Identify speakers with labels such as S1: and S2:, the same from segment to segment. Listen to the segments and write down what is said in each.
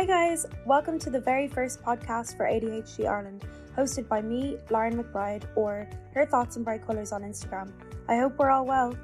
S1: Hi guys, welcome to the very first podcast for ADHD Ireland, hosted by me, Lauren McBride, or Her Thoughts in Bright Colours on Instagram. I hope we're all well.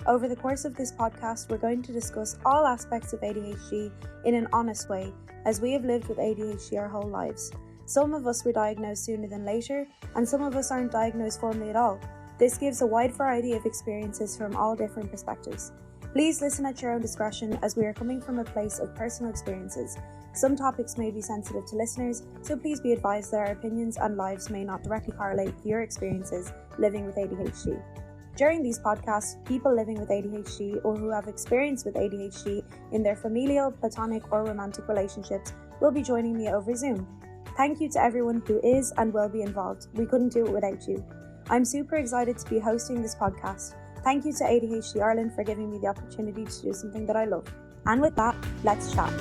S1: Over the course of this podcast, we're going to discuss all aspects of ADHD in an honest way, as we have lived with ADHD our whole lives. Some of us were diagnosed sooner than later, and some of us aren't diagnosed formally at all. This gives a wide variety of experiences from all different perspectives. Please listen at your own discretion, as we are coming from a place of personal experiences. Some topics may be sensitive to listeners, so please be advised that our opinions and lives may not directly correlate with your experiences living with ADHD. During these podcasts, people living with ADHD or who have experience with ADHD in their familial, platonic, or romantic relationships will be joining me over Zoom. Thank you to everyone who is and will be involved. We couldn't do it without you. I'm super excited to be hosting this podcast. Thank you to ADHD Ireland for giving me the opportunity to do something that I love. And with that, let's chat.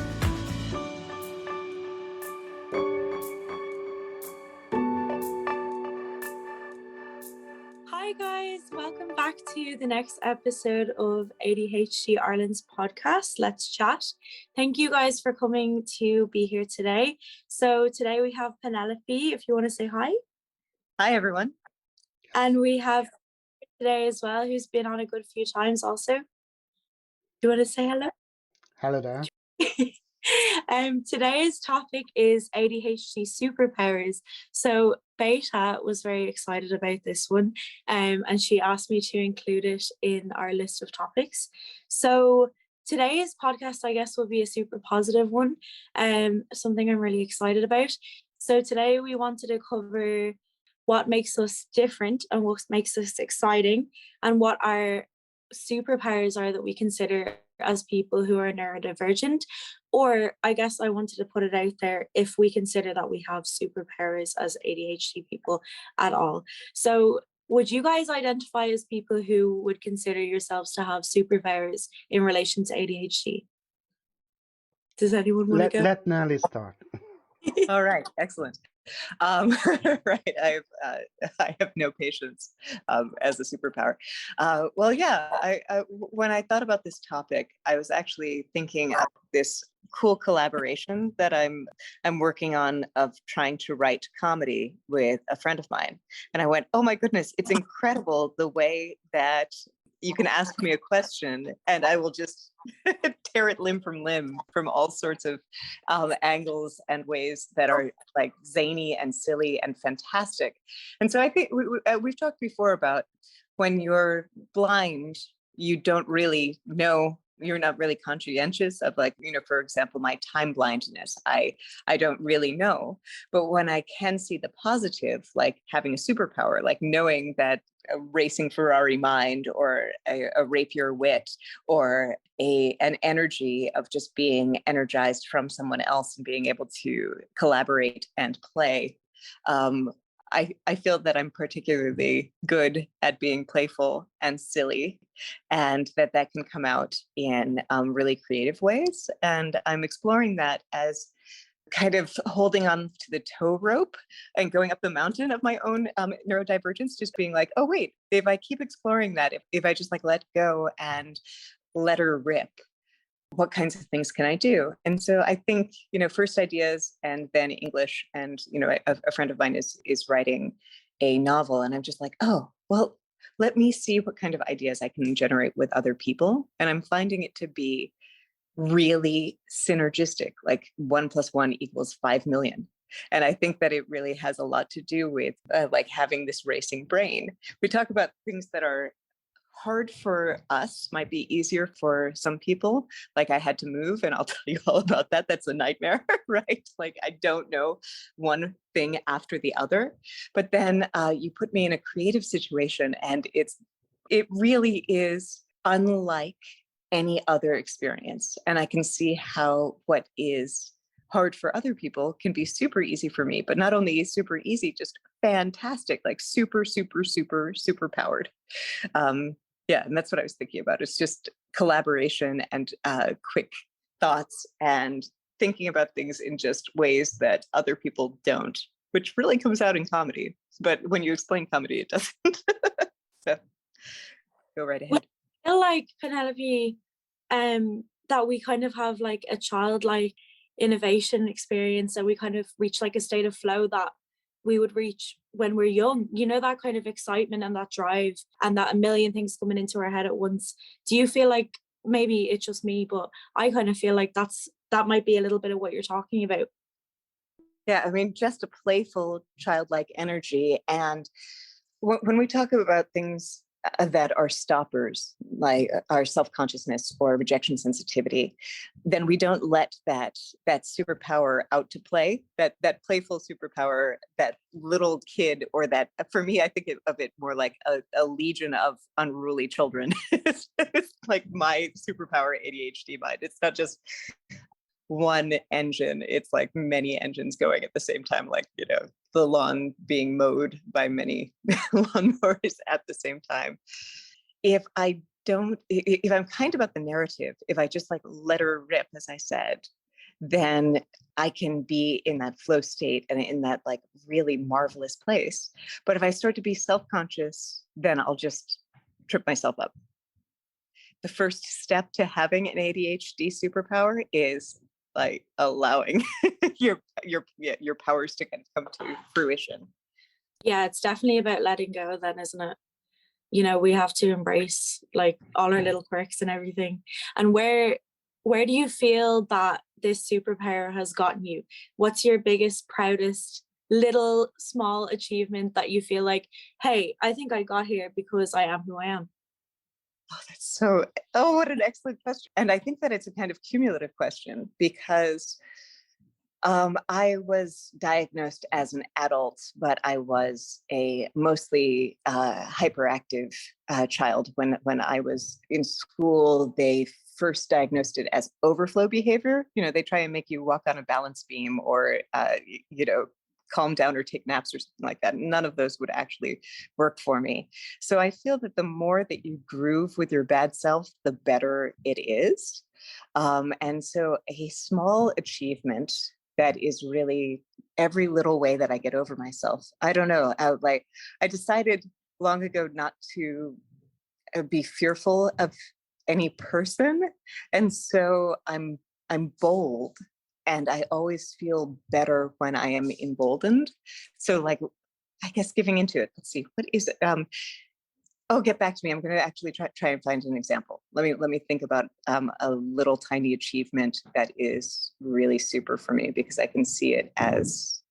S1: Hi guys, welcome back to the next episode of ADHD Ireland's podcast, Let's Chat. Thank you guys for coming to be here today. So today we have Penelope, if you want to say hi.
S2: Hi everyone.
S1: And we have today as well, who's been on a good few times also. Do you want to say hello?
S3: Hello there.
S1: Today's topic is ADHD Superpowers. So Beta was very excited about this one, and she asked me to include it in our list of topics. So today's podcast, I guess, will be a super positive one, something I'm really excited about. So today we wanted to cover what makes us different and what makes us exciting, and what our superpowers are that we consider as people who are neurodivergent. Or I guess I wanted to put it out there if we consider that we have superpowers as ADHD people at all. So would you guys identify as people who would consider yourselves to have superpowers in relation to ADHD? Does anyone want to go?
S3: Let Nelly start.
S2: All right, excellent. Right, I have no patience as a superpower. When I thought about this topic, I was actually thinking of this cool collaboration that I'm working on, of trying to write comedy with a friend of mine. And I went, oh my goodness, it's incredible the way that you can ask me a question and I will just tear it limb from all sorts of angles and ways that are like zany and silly and fantastic. And so I think we've talked before about when you're blind, you don't really know, you're not really conscientious of, like, you know, for example, my time blindness, I don't really know. But when I can see the positive, like having a superpower, like knowing that a racing Ferrari mind, or a rapier wit, or an energy of just being energized from someone else and being able to collaborate and play, I feel that I'm particularly good at being playful and silly, and that can come out in really creative ways. And I'm exploring that as kind of holding on to the tow rope and going up the mountain of my own neurodivergence, just being like, oh wait, if I keep exploring that, if I just like let go and let her rip, what kinds of things can I do? And so I think, you know, first ideas and then English. And, you know, a friend of mine is writing a novel, and I'm just like, oh, well, let me see what kind of ideas I can generate with other people. And I'm finding it to be really synergistic, like 1 + 1 = 5 million. And I think that it really has a lot to do with like having this racing brain. We talk about things that are hard for us, might be easier for some people. Like I had to move, and I'll tell you all about that. That's a nightmare, right? Like I don't know one thing after the other. But then you put me in a creative situation, and it really is unlike any other experience. And I can see how what is hard for other people can be super easy for me, but not only super easy, just fantastic, like super, super, super, super powered. Yeah, and that's what I was thinking about. It's just collaboration and quick thoughts and thinking about things in just ways that other people don't, which really comes out in comedy. But when you explain comedy, it doesn't. So go right ahead.
S1: I feel like, Penelope, that we kind of have like a childlike innovation experience, and we kind of reach like a state of flow that we would reach when we're young, you know, that kind of excitement and that drive and that a million things coming into our head at once. Do you feel like, maybe it's just me, but I kind of feel like that might be a little bit of what you're talking about?
S2: Yeah, I mean, just a playful, childlike energy. And when we talk about things that are stoppers, like our self-consciousness or rejection sensitivity, then we don't let that superpower out to play, that playful superpower, that little kid, or that, for me, I think of it more like a legion of unruly children. It's like my superpower ADHD mind. It's not just one engine, it's like many engines going at the same time, like, you know, the lawn being mowed by many lawnmowers at the same time. If I'm kind about the narrative, if I just like let her rip, as I said, then I can be in that flow state and in that like really marvelous place. But if I start to be self-conscious, then I'll just trip myself up. The first step to having an ADHD superpower is like allowing your powers to kind of come to fruition.
S1: Yeah, it's definitely about letting go then, isn't it? You know, we have to embrace like all our little quirks and everything. And where do you feel that this superpower has gotten you? What's your biggest, proudest little small achievement that you feel like, hey, I think I got here because I am who I am?
S2: Oh, what an excellent question. And I think that it's a kind of cumulative question, because I was diagnosed as an adult, but I was a mostly hyperactive child. When I was in school, they first diagnosed it as overflow behavior. You know, they try and make you walk on a balance beam, or you know, calm down or take naps or something like that. None of those would actually work for me. So I feel that the more that you groove with your bad self, the better it is. And so a small achievement that is really every little way that I get over myself. I don't know. I decided long ago not to be fearful of any person. And so I'm bold. And I always feel better when I am emboldened. So like, I guess giving into it. Let's see, what is it? Oh, get back to me. I'm going to actually try and find an example. Let me think about a little tiny achievement that is really super for me, because I can see it as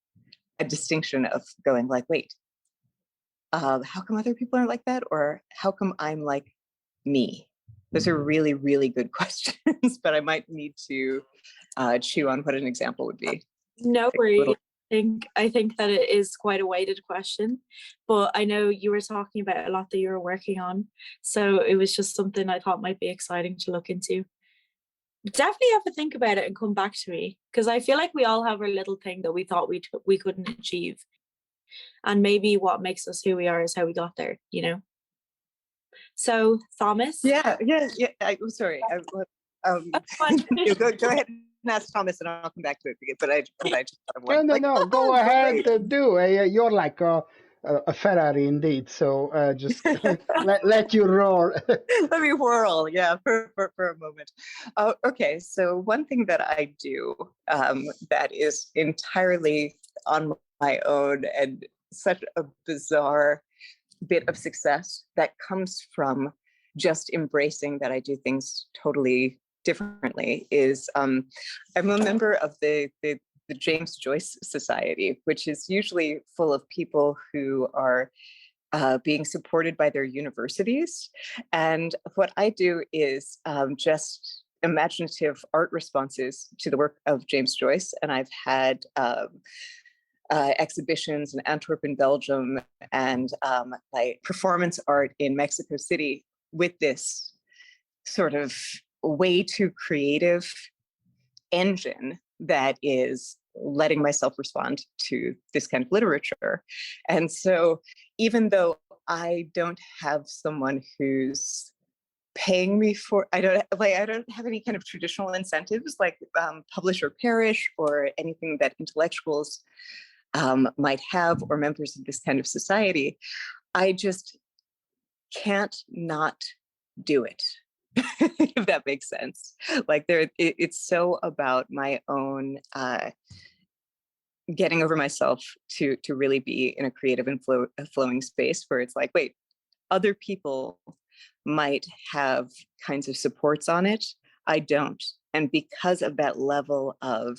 S2: a distinction of going like, wait, how come other people aren't like that? Or how come I'm like me? Those are really, really good questions, but I might need to chew on what an example would be.
S1: No worries. I think that it is quite a weighted question, but I know you were talking about a lot that you were working on, so it was just something I thought might be exciting to look into. Definitely have to think about it and come back to me, because I feel like we all have our little thing that we thought we couldn't achieve, and maybe what makes us who we are is how we got there, you know. So Thomas,
S2: yeah. I'm sorry. Go ahead and ask Thomas, and I'll come back to it. But I just
S3: No. Go ahead. You're like a Ferrari indeed. So just let you roll.
S2: Let me whirl, yeah, for a moment. Okay, so one thing that I do that is entirely on my own, and such a bizarre bit of success that comes from just embracing that I do things totally differently, is I'm a member of the James Joyce Society, which is usually full of people who are being supported by their universities. And what I do is just imaginative art responses to the work of James Joyce. And I've had exhibitions in Antwerp in Belgium, and like performance art in Mexico City, with this sort of way too creative engine that is letting myself respond to this kind of literature. And so even though I don't have someone who's paying me for, I don't have any kind of traditional incentives like publish or perish or anything that intellectuals might have, or members of this kind of society, I just can't not do it. if that makes sense. Like it's so about my own getting over myself to really be in a creative and flowing space where it's like, wait, other people might have kinds of supports on it. I don't. And because of that level of,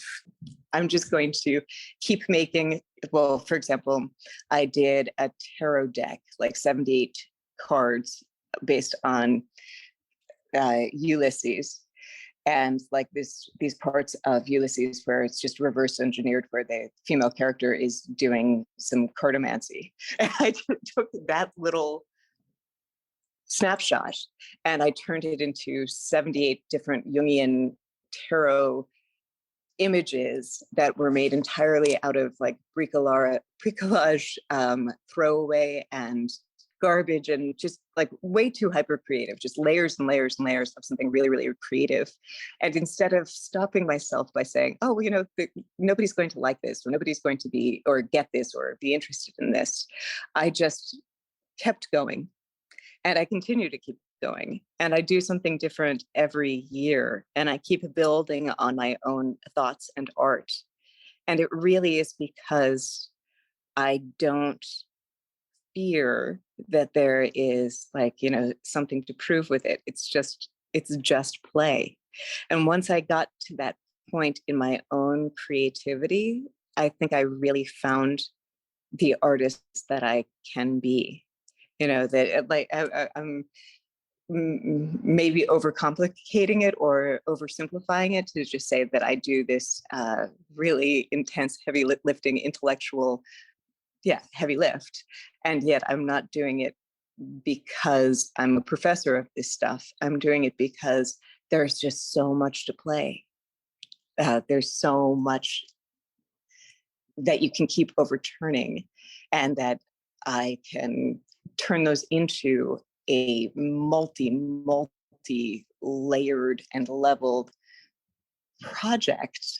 S2: I'm just going to keep making, well, for example, I did a tarot deck, like 78 cards based on Ulysses, and like these parts of Ulysses where it's just reverse engineered, where the female character is doing some cartomancy. And I took that little snapshot and I turned it into 78 different Jungian tarot images that were made entirely out of like bricolage, throwaway and garbage, and just like way too hyper creative, just layers and layers and layers of something really, really creative. And instead of stopping myself by saying, oh, well, you know, nobody's going to like this, or nobody's going to be, or get this, or be interested in this, I just kept going. And I continue to keep going. And I do something different every year. And I keep building on my own thoughts and art. And it really is because I don't fear that there is like, you know, something to prove with it. It's just play. And once I got to that point in my own creativity, I think I really found the artist that I can be. You know, that like I'm maybe overcomplicating it or oversimplifying it to just say that I do this really intense, heavy lifting, intellectual, heavy lift. And yet I'm not doing it because I'm a professor of this stuff. I'm doing it because there's just so much to play. There's so much that you can keep overturning, and that I can turn those into a multi-layered and leveled project,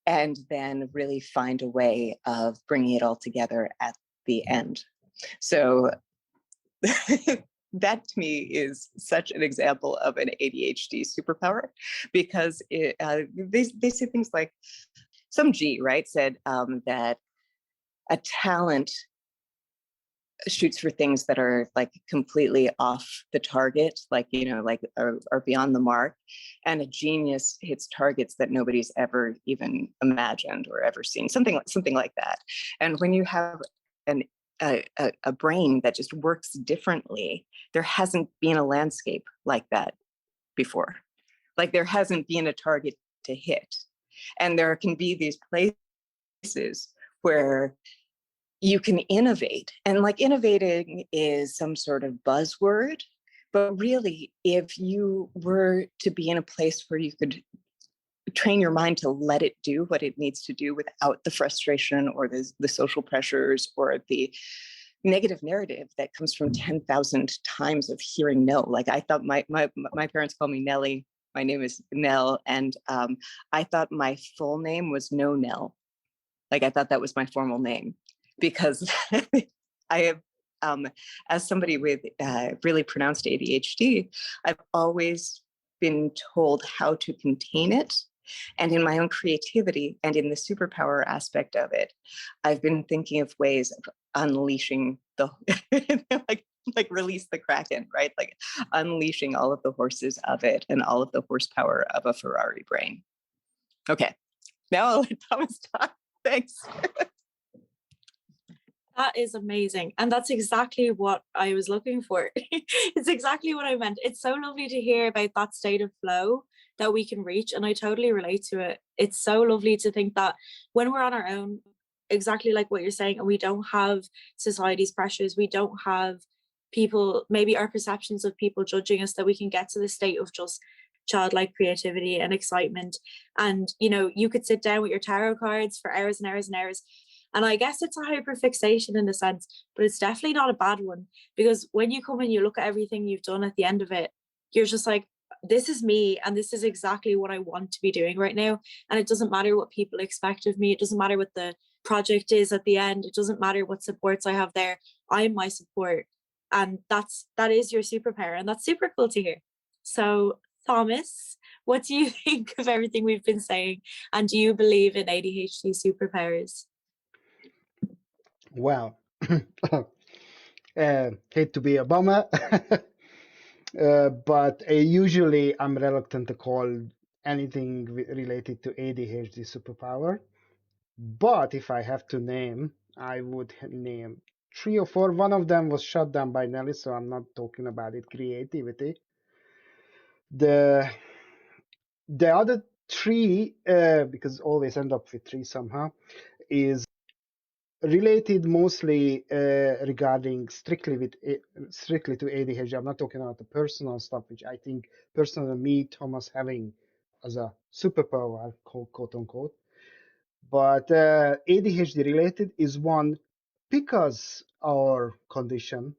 S2: and then really find a way of bringing it all together at the end. So that to me is such an example of an ADHD superpower, because they say things like, some G, right, said that a talent shoots for things that are like completely off the target, like, you know, like are beyond the mark, and a genius hits targets that nobody's ever even imagined or ever seen, something like that. And when you have a brain that just works differently, there hasn't been a landscape like that before. Like there hasn't been a target to hit, and there can be these places where you can innovate. And like innovating is some sort of buzzword, but really, if you were to be in a place where you could train your mind to let it do what it needs to do without the frustration or the social pressures or the negative narrative that comes from 10,000 times of hearing no. Like I thought my parents called me Nellie. My name is Nell. And I thought my full name was No Nell. Like I thought that was my formal name, because I have, as somebody with really pronounced ADHD, I've always been told how to contain it. And in my own creativity and in the superpower aspect of it, I've been thinking of ways of unleashing the, like release the Kraken, right? Like unleashing all of the horses of it and all of the horsepower of a Ferrari brain. Okay, now I'll let Thomas talk. Thanks.
S4: That is amazing. And that's exactly what I was looking for. It's exactly what I meant. It's so lovely to hear about that state of flow that we can reach. And I totally relate to it. It's so lovely to think that when we're on our own, exactly like what you're saying, and we don't have society's pressures, we don't have people, maybe our perceptions of people judging us, that we can get to the state of just childlike creativity and excitement. And, you know, you could sit down with your tarot cards for hours and hours and hours. And I guess it's a hyperfixation in a sense, but it's definitely not a bad one, because when you come and you look at everything you've done at the end of it, you're just like, this is me, and this is exactly what I want to be doing right now. And it doesn't matter what people expect of me. It doesn't matter what the project is at the end. It doesn't matter what supports I have there. I'm my support. And that is your superpower. And that's super cool to hear. So, Thomas, what do you think of everything we've been saying? And do you believe in ADHD superpowers?
S3: Well, hate to be a bummer, but usually I'm reluctant to call anything related to ADHD superpower. But if I have to name, I would name three or four. One of them was shut down by Nelly, so I'm not talking about it. Creativity. The the other three, because always end up with three somehow, is related mostly regarding strictly to ADHD. I'm not talking about the personal stuff, which I think personally me, Thomas, having as a superpower, quote unquote. But ADHD related is one because our condition,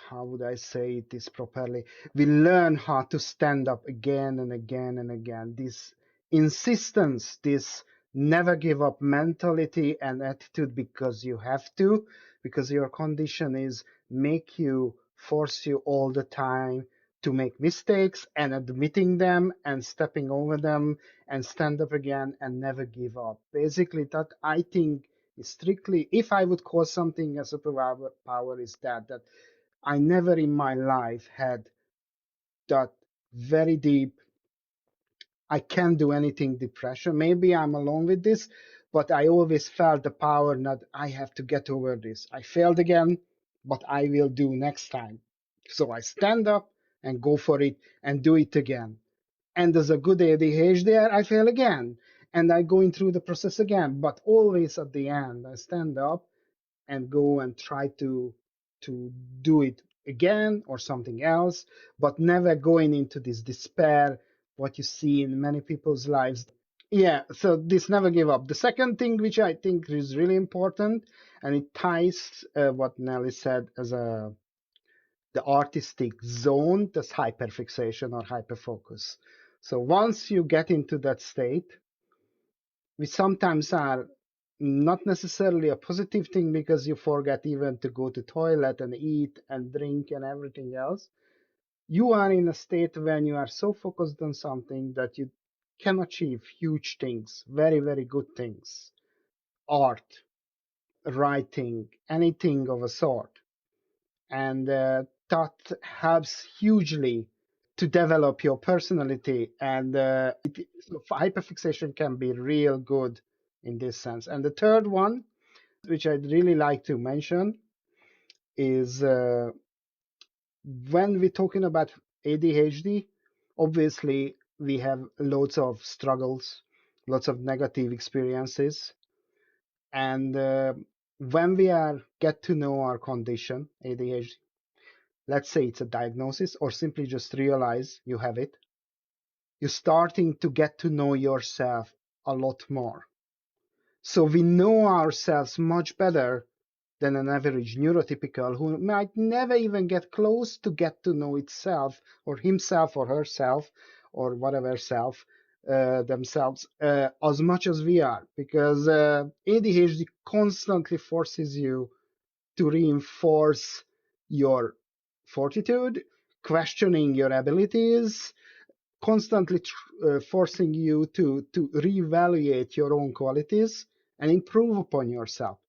S3: how would I say this properly? We learn how to stand up again and again and again. This insistence, this never give up mentality and attitude because you have to, because your condition is make you, force you all the time to make mistakes and admitting them and stepping over them and stand up again and never give up. Basically, that I think is strictly, if I would call something a superpower, is that I never in my life had that very deep, I can't do anything depression. Maybe I'm alone with this, but I always felt the power not, I have to get over this. I failed again, but I will do next time. So I stand up and go for it and do it again. And as a good ADHD, I fail again. And I go in through the process again, but always at the end, I stand up and go and try to do it again or something else, but never going into this despair, what you see in many people's lives. Yeah, so this never give up. The second thing which I think is really important, and it ties what Nelly said as the artistic zone, that's hyperfixation or hyperfocus. So once you get into that state, we sometimes are not necessarily a positive thing because you forget even to go to toilet and eat and drink and everything else. You are in a state when you are so focused on something that you can achieve huge things, very, very good things, art, writing, anything of a sort. And that helps hugely to develop your personality. And so hyperfixation can be real good in this sense. And the third one, which I'd really like to mention, is when we're talking about ADHD, obviously we have lots of struggles, lots of negative experiences. And when we are get to know our condition, ADHD, let's say it's a diagnosis or simply just realize you have it, you're starting to get to know yourself a lot more. So we know ourselves much better than an average neurotypical who might never even get close to get to know itself or himself or herself or whatever self themselves as much as we are, because ADHD constantly forces you to reinforce your fortitude, questioning your abilities, constantly forcing you to reevaluate your own qualities and improve upon yourself.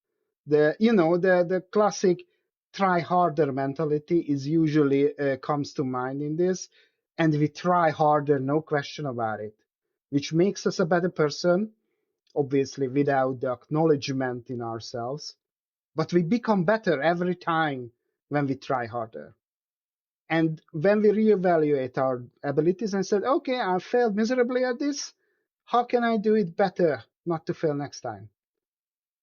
S3: The classic try harder mentality is usually comes to mind in this, and we try harder, no question about it, which makes us a better person, obviously without the acknowledgement in ourselves, but we become better every time when we try harder. And when we reevaluate our abilities and said, okay, I failed miserably at this, how can I do it better not to fail next time?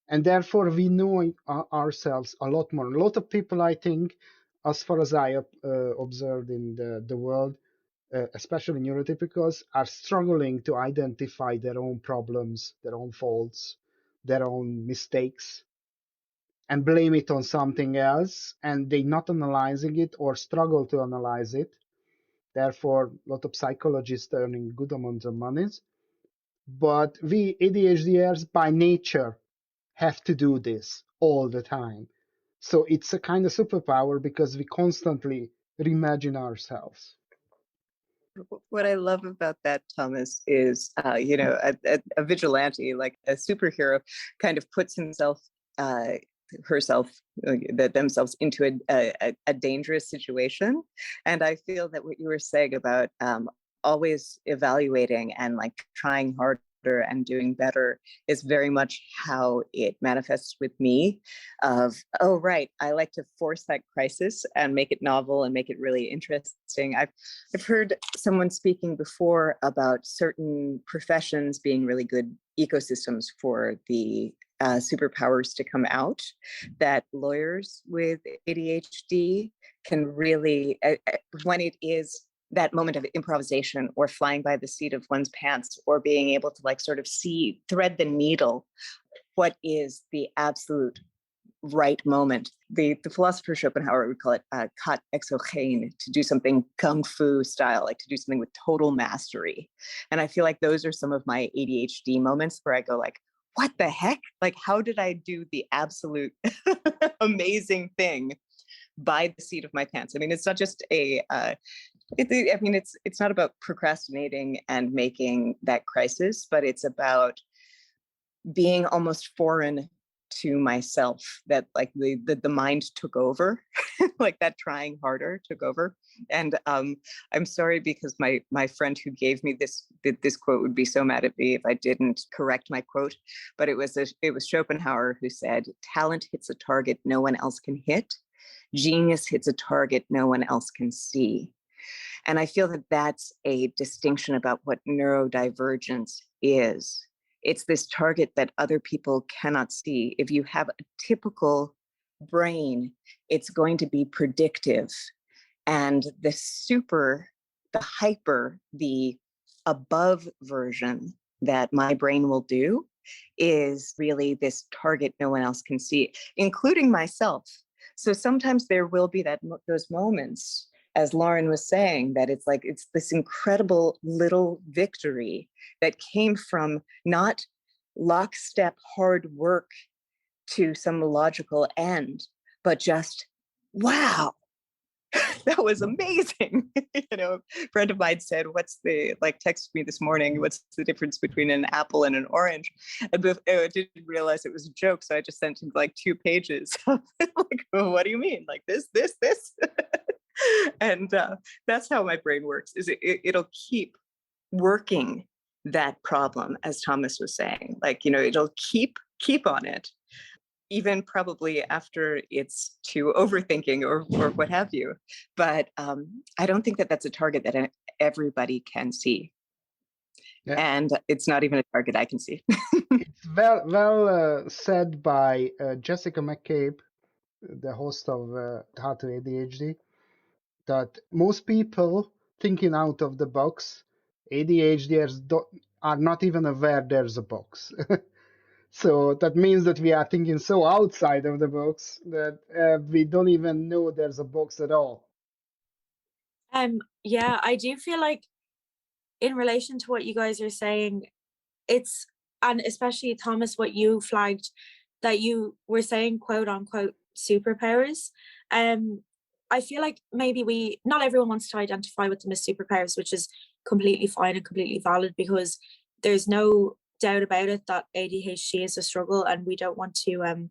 S3: And therefore, we know ourselves a lot more. A lot of people, I think, as far as I observed in the world, especially neurotypicals, are struggling to identify their own problems, their own faults, their own mistakes, and blame it on something else, and they not analyzing it or struggle to analyze it. Therefore, a lot of psychologists earning good amounts of money. But we ADHDers by nature have to do this all the time. So it's a kind of superpower because we constantly reimagine ourselves.
S2: What I love about that, Thomas, is a vigilante, like a superhero, kind of puts himself, herself, themselves into a dangerous situation. And I feel that what you were saying about always evaluating and like trying harder and doing better is very much how it manifests with me. Of, oh right, I like to force that crisis and make it novel and make it really interesting. I've heard someone speaking before about certain professions being really good ecosystems for the superpowers to come out, that lawyers with ADHD can really, when it is that moment of improvisation or flying by the seat of one's pants, or being able to like sort of thread the needle, what is the absolute right moment. The philosopher Schopenhauer would call it kat exogen, to do something kung fu style, like to do something with total mastery. And I feel like those are some of my ADHD moments where I go like, what the heck? Like, how did I do the absolute amazing thing by the seat of my pants? I mean, it's not just it's not about procrastinating and making that crisis, but it's about being almost foreign to myself, that like the mind took over, like that trying harder took over. And I'm sorry, because my friend who gave me this quote would be so mad at me if I didn't correct my quote, but it was Schopenhauer who said, talent hits a target no one else can hit, genius hits a target no one else can see. And I feel that that's a distinction about what neurodivergence is. It's this target that other people cannot see. If you have a typical brain, it's going to be predictive. And the hyper, the above version that my brain will do is really this target no one else can see, including myself. So sometimes there will be those moments, as Lauren was saying, that it's like, it's this incredible little victory that came from not lockstep hard work to some logical end, but just, wow, that was amazing. A friend of mine said, texted me this morning, what's the difference between an apple and an orange? And I didn't realize it was a joke. So I just sent him like 2 pages. Like, well, what do you mean? Like this? And that's how my brain works, is it'll keep working that problem, as Thomas was saying, like, it'll keep on it, even probably after it's too overthinking or what have you. But I don't think that that's a target that everybody can see. Yeah. And it's not even a target I can see.
S3: It's well said by Jessica McCabe, the host of Chat ADHD, that most people thinking out of the box, ADHDers are not even aware there's a box. So that means that we are thinking so outside of the box that we don't even know there's a box at all.
S4: Yeah, I do feel like in relation to what you guys are saying, and especially Thomas, what you flagged, that you were saying quote unquote superpowers. I feel like maybe not everyone wants to identify with them as superpowers, which is completely fine and completely valid, because there's no doubt about it that ADHD is a struggle, and we don't want to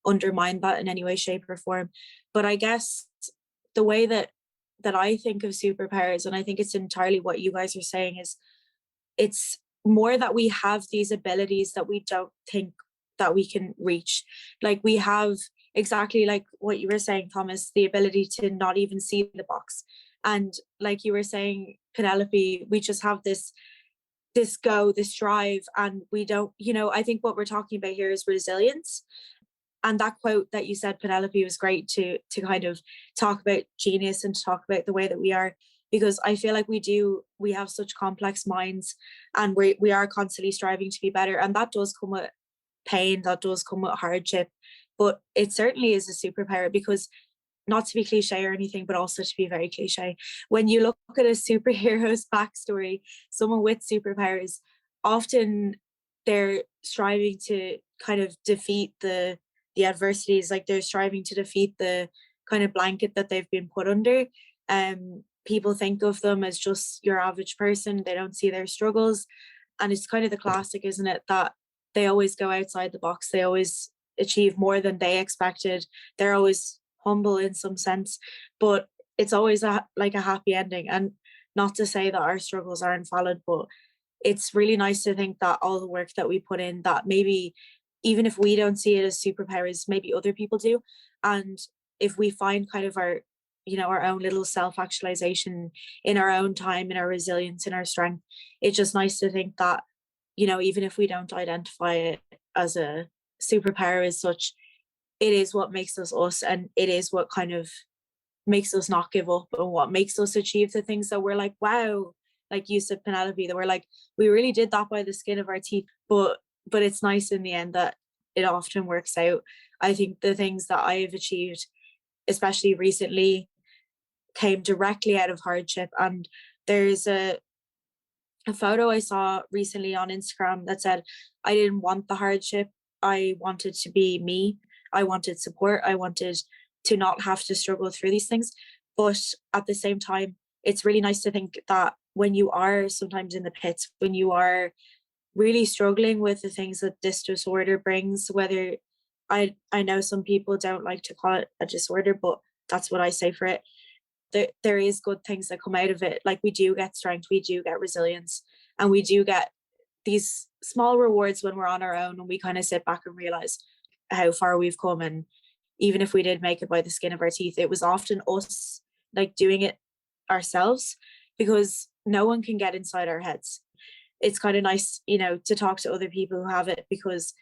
S4: undermine that in any way, shape or form. But I guess the way that I think of superpowers, and I think it's entirely what you guys are saying, is it's more that we have these abilities that we don't think that we can reach. Like, we have, exactly like what you were saying, Thomas, the ability to not even see the box. And like you were saying, Penelope, we just have this drive, and we don't, I think what we're talking about here is resilience. And that quote that you said, Penelope, was great to kind of talk about genius and to talk about the way that we are, because I feel like we have such complex minds, and we are constantly striving to be better. And that does come with pain, that does come with hardship, but it certainly is a superpower, because, not to be cliche or anything, but also to be very cliche, when you look at a superhero's backstory, someone with superpowers, often they're striving to kind of defeat the adversities, like they're striving to defeat the kind of blanket that they've been put under. people think of them as just your average person. They don't see their struggles. And it's kind of the classic, isn't it, that they always go outside the box. They always achieve more than they expected. They're always humble in some sense, but it's always like a happy ending. And not to say that our struggles aren't valid, but it's really nice to think that all the work that we put in, that maybe even if we don't see it as superpowers, maybe other people do. And if we find kind of our, our own little self-actualization in our own time, in our resilience, in our strength, it's just nice to think that, even if we don't identify it as a superpower as such, it is what makes us us, and it is what kind of makes us not give up, and what makes us achieve the things that we're like, wow, like you said, Penelope, that we're like, we really did that by the skin of our teeth. But it's nice in the end that it often works out. I think the things that I've achieved, especially recently, came directly out of hardship. And there's a photo I saw recently on Instagram that said, I didn't want the hardship. I wanted to be me. I wanted support. I wanted to not have to struggle through these things. But at the same time, it's really nice to think that when you are sometimes in the pits, when you are really struggling with the things that this disorder brings, whether I know some people don't like to call it a disorder, but that's what I say for it. There is good things that come out of it. Like, we do get strength, we do get resilience, and we do get these small rewards when we're on our own, and we kind of sit back and realize how far we've come. And even if we did make it by the skin of our teeth, it was often us like doing it ourselves, because no one can get inside our heads. It's kind of nice, to talk to other people who have it, because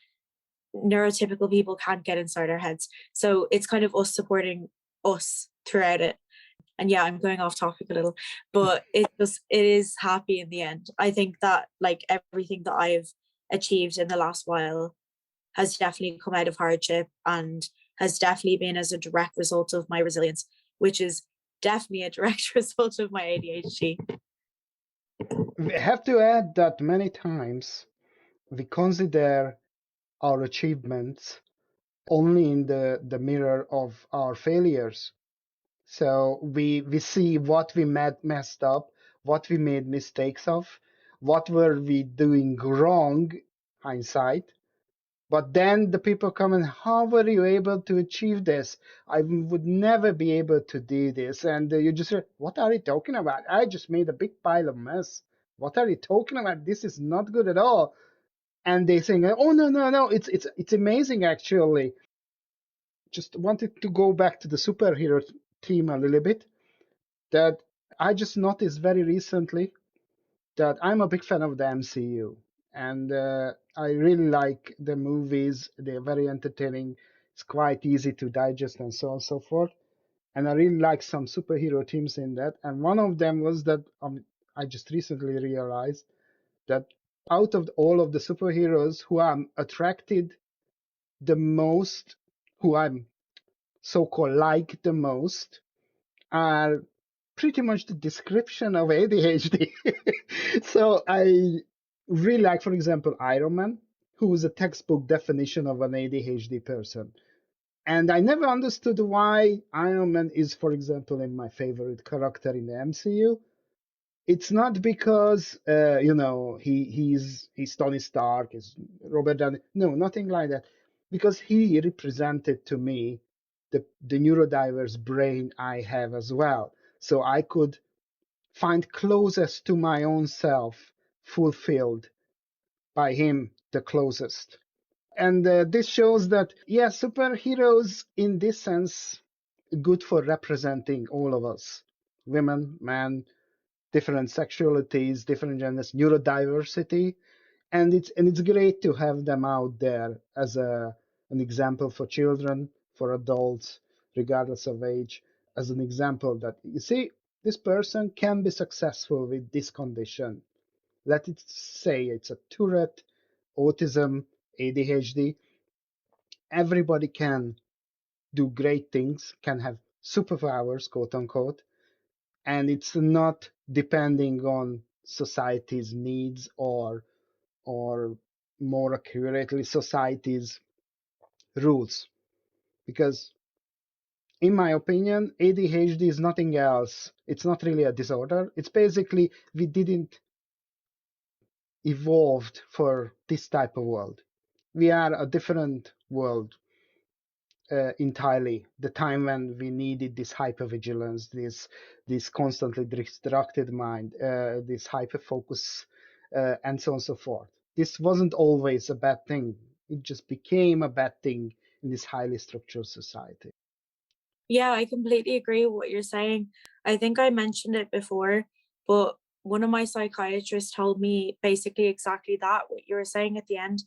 S4: neurotypical people can't get inside our heads. So it's kind of us supporting us throughout it. And yeah, I'm going off topic a little, but it is happy in the end. I think that like everything that I've achieved in the last while has definitely come out of hardship, and has definitely been as a direct result of my resilience, which is definitely a direct result of my ADHD.
S3: We have to add that many times we consider our achievements only in the mirror of our failures. So we see what we messed up, what we made mistakes of, what were we doing wrong, hindsight. But then the people come and, how were you able to achieve this? I would never be able to do this. And you just say, what are you talking about? I just made a big pile of mess. What are you talking about? This is not good at all. And they saying, oh, no, it's amazing, actually. Just wanted to go back to the superhero theme a little bit, that I just noticed very recently that I'm a big fan of the MCU. And I really like the movies. They're very entertaining. It's quite easy to digest and so on and so forth. And I really like some superhero themes in that. And one of them was that I just recently realized that out of all of the superheroes who I'm attracted the most, who I'm so-called like the most, are pretty much the description of ADHD. So I really like, for example, Iron Man, who is a textbook definition of an ADHD person. And I never understood why Iron Man is, for example, in my favorite character in the MCU. It's not because he's Tony Stark, is Robert Downey. No, nothing like that. Because he represented to me the neurodiverse brain I have as well. So I could find closest to my own self, fulfilled by him, the closest. And this shows that, yeah, superheroes in this sense, good for representing all of us, women, men, different sexualities, different genders, neurodiversity, and it's great to have them out there as an example for children, for adults, regardless of age, as an example that, you see, this person can be successful with this condition. Let it say it's a Tourette, autism, ADHD. Everybody can do great things, can have superpowers, quote unquote, and it's not depending on society's needs or more accurately society's rules, because in my opinion, ADHD is nothing else. It's not really a disorder. It's basically we didn't evolved for this type of world. We are a different world entirely. The time when we needed this hypervigilance, this constantly distracted mind, this hyperfocus, and so on and so forth. This wasn't always a bad thing. It just became a bad thing in this highly structured society.
S4: Yeah, I completely agree with what you're saying. I think I mentioned it before, but one of my psychiatrists told me basically exactly that, what you were saying at the end,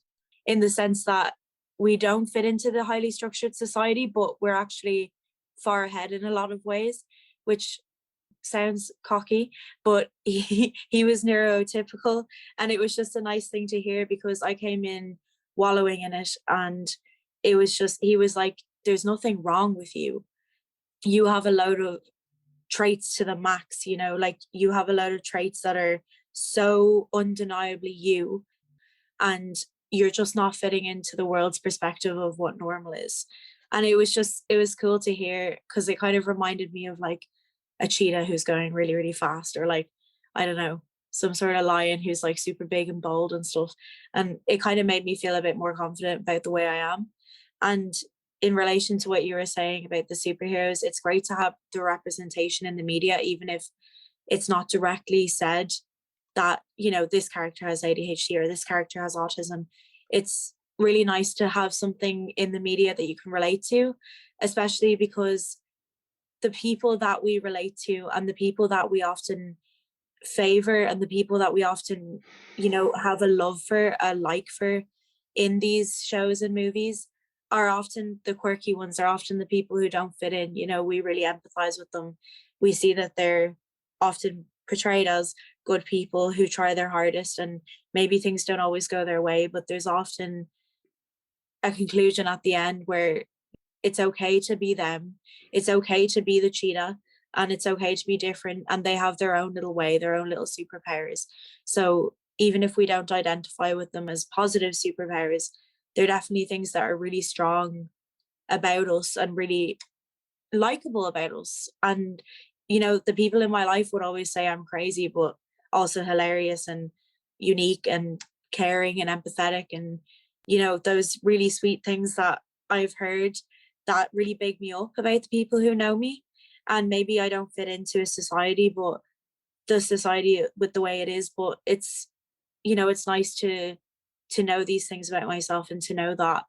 S4: in the sense that we don't fit into the highly structured society, but we're actually far ahead in a lot of ways, which sounds cocky, but he was neurotypical. And it was just a nice thing to hear because I came in wallowing in it. And it was just, he was like, there's nothing wrong with you. You have a load of traits to the max, you know, like you have a load of traits that are so undeniably you, and you're just not fitting into the world's perspective of what normal is. And it was cool to hear because it kind of reminded me of like a cheetah who's going really, really fast, or like, I don't know, some sort of lion who's like super big and bold and stuff. And it kind of made me feel a bit more confident about the way I am. And in relation to what you were saying about the superheroes, it's great to have the representation in the media, even if it's not directly said that, you know, this character has ADHD or this character has autism. It's really nice to have something in the media that you can relate to, especially because the people that we relate to and the people that we often favor and the people that we often, you know, have a love for, a like for in these shows and movies are often the quirky ones, are often the people who don't fit in. You know, we really empathize with them. We see that they're often portrayed as good people who try their hardest, and maybe things don't always go their way, but there's often a conclusion at the end where it's okay to be them. It's okay to be the cheetah, and it's okay to be different. And they have their own little way, their own little superpowers. So even if we don't identify with them as positive superpowers, they're definitely things that are really strong about us and really likable about us. And, you know, the people in my life would always say I'm crazy, but also hilarious and unique and caring and empathetic. And, you know, those really sweet things that I've heard that really big me up about the people who know me. And maybe I don't fit into a society, but the society with the way it is, but it's, you know, it's nice to know these things about myself and to know that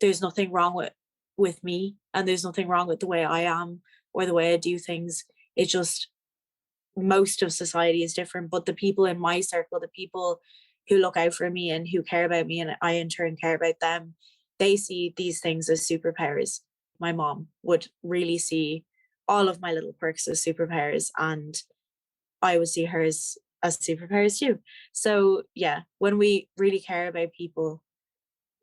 S4: there's nothing wrong with me, and there's nothing wrong with the way I am or the way I do things. It's just most of society is different, but the people in my circle, the people who look out for me and who care about me, and I in turn care about them, they see these things as superpowers. My mom would really see all of my little quirks as superpowers, and I would see hers as superpowers too. So yeah, when we really care about people,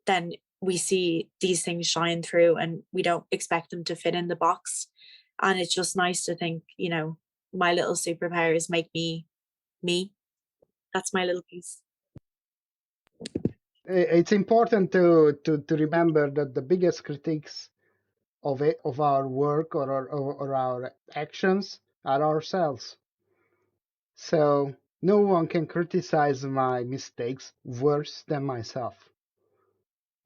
S4: then we see these things shine through and we don't expect them to fit in the box. And it's just nice to think, you know, my little superpowers make me me. That's my little piece.
S3: It's important to remember that the biggest critics of our work or our actions are ourselves. So no one can criticize my mistakes worse than myself.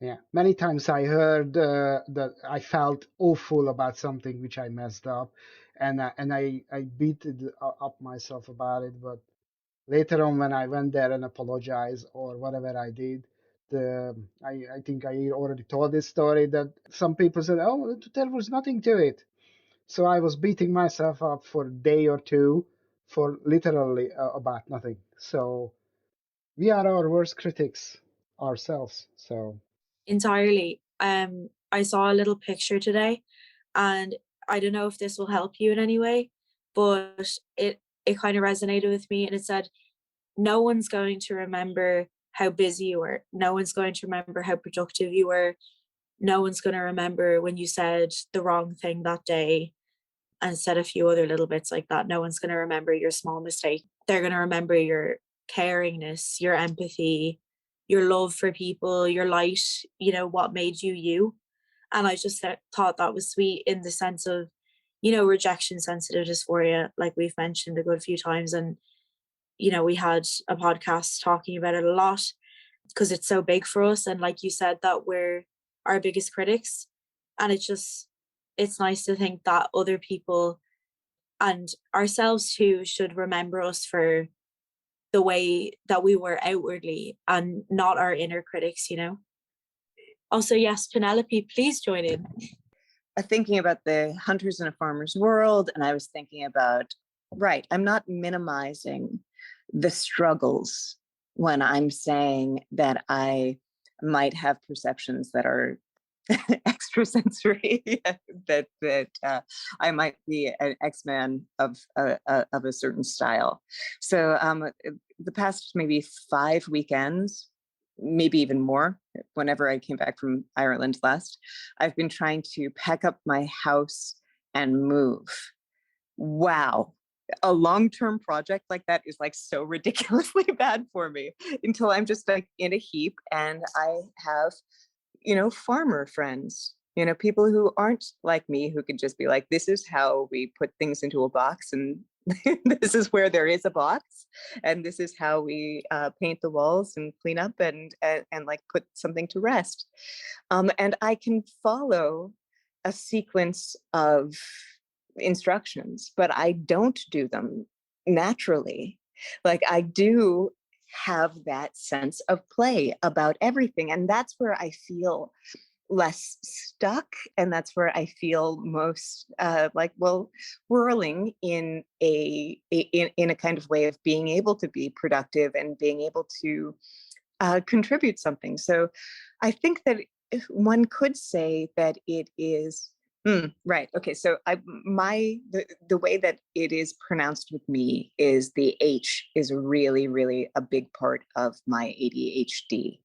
S3: Yeah, many times I heard that I felt awful about something which I messed up, and I beat up myself about it. But later on, when I went there and apologized or whatever I did, I think I already told this story that some people said, "Oh, there was nothing to it." So I was beating myself up for a day or two for literally about nothing. So we are our worst critics ourselves. So.
S4: Entirely. I saw a little picture today, and I don't know if this will help you in any way, but it kind of resonated with me, and it said, no one's going to remember how busy you were. No one's going to remember how productive you were. No one's going to remember when you said the wrong thing that day and said a few other little bits like that. No one's going to remember your small mistake. They're going to remember your caringness, your empathy, your love for people, your light, you know, what made you you. And I just thought that was sweet in the sense of, you know, rejection sensitive dysphoria, like we've mentioned a good few times. And, you know, we had a podcast talking about it a lot because it's so big for us. And like you said, that we're our biggest critics. And it's nice to think that other people and ourselves too should remember us for the way that we were outwardly and not our inner critics, you know. Also, yes, Penelope, please join in.
S2: Thinking about the hunters in a farmer's world, and I was thinking about, right, I'm not minimizing the struggles when I'm saying that I might have perceptions that are extrasensory, that I might be an X-Man of a certain style. So the past maybe 5 weekends, maybe even more, whenever I came back from Ireland last, I've been trying to pack up my house and move. Wow. A long-term project like that is like so ridiculously bad for me until I'm just like in a heap and I have, you know, farmer friends, you know, people who aren't like me, who could just be like, this is how we put things into a box and this is where there is a box and this is how we paint the walls and clean up and like put something to rest. And I can follow a sequence of instructions, but I don't do them naturally. Like I do have that sense of play about everything. And that's where I feel less stuck. And that's where I feel most like, well, whirling in in a kind of way of being able to be productive and being able to contribute something. So I think that one could say that it is right. Okay. So the way that it is pronounced with me is the H is really, really a big part of my ADHD.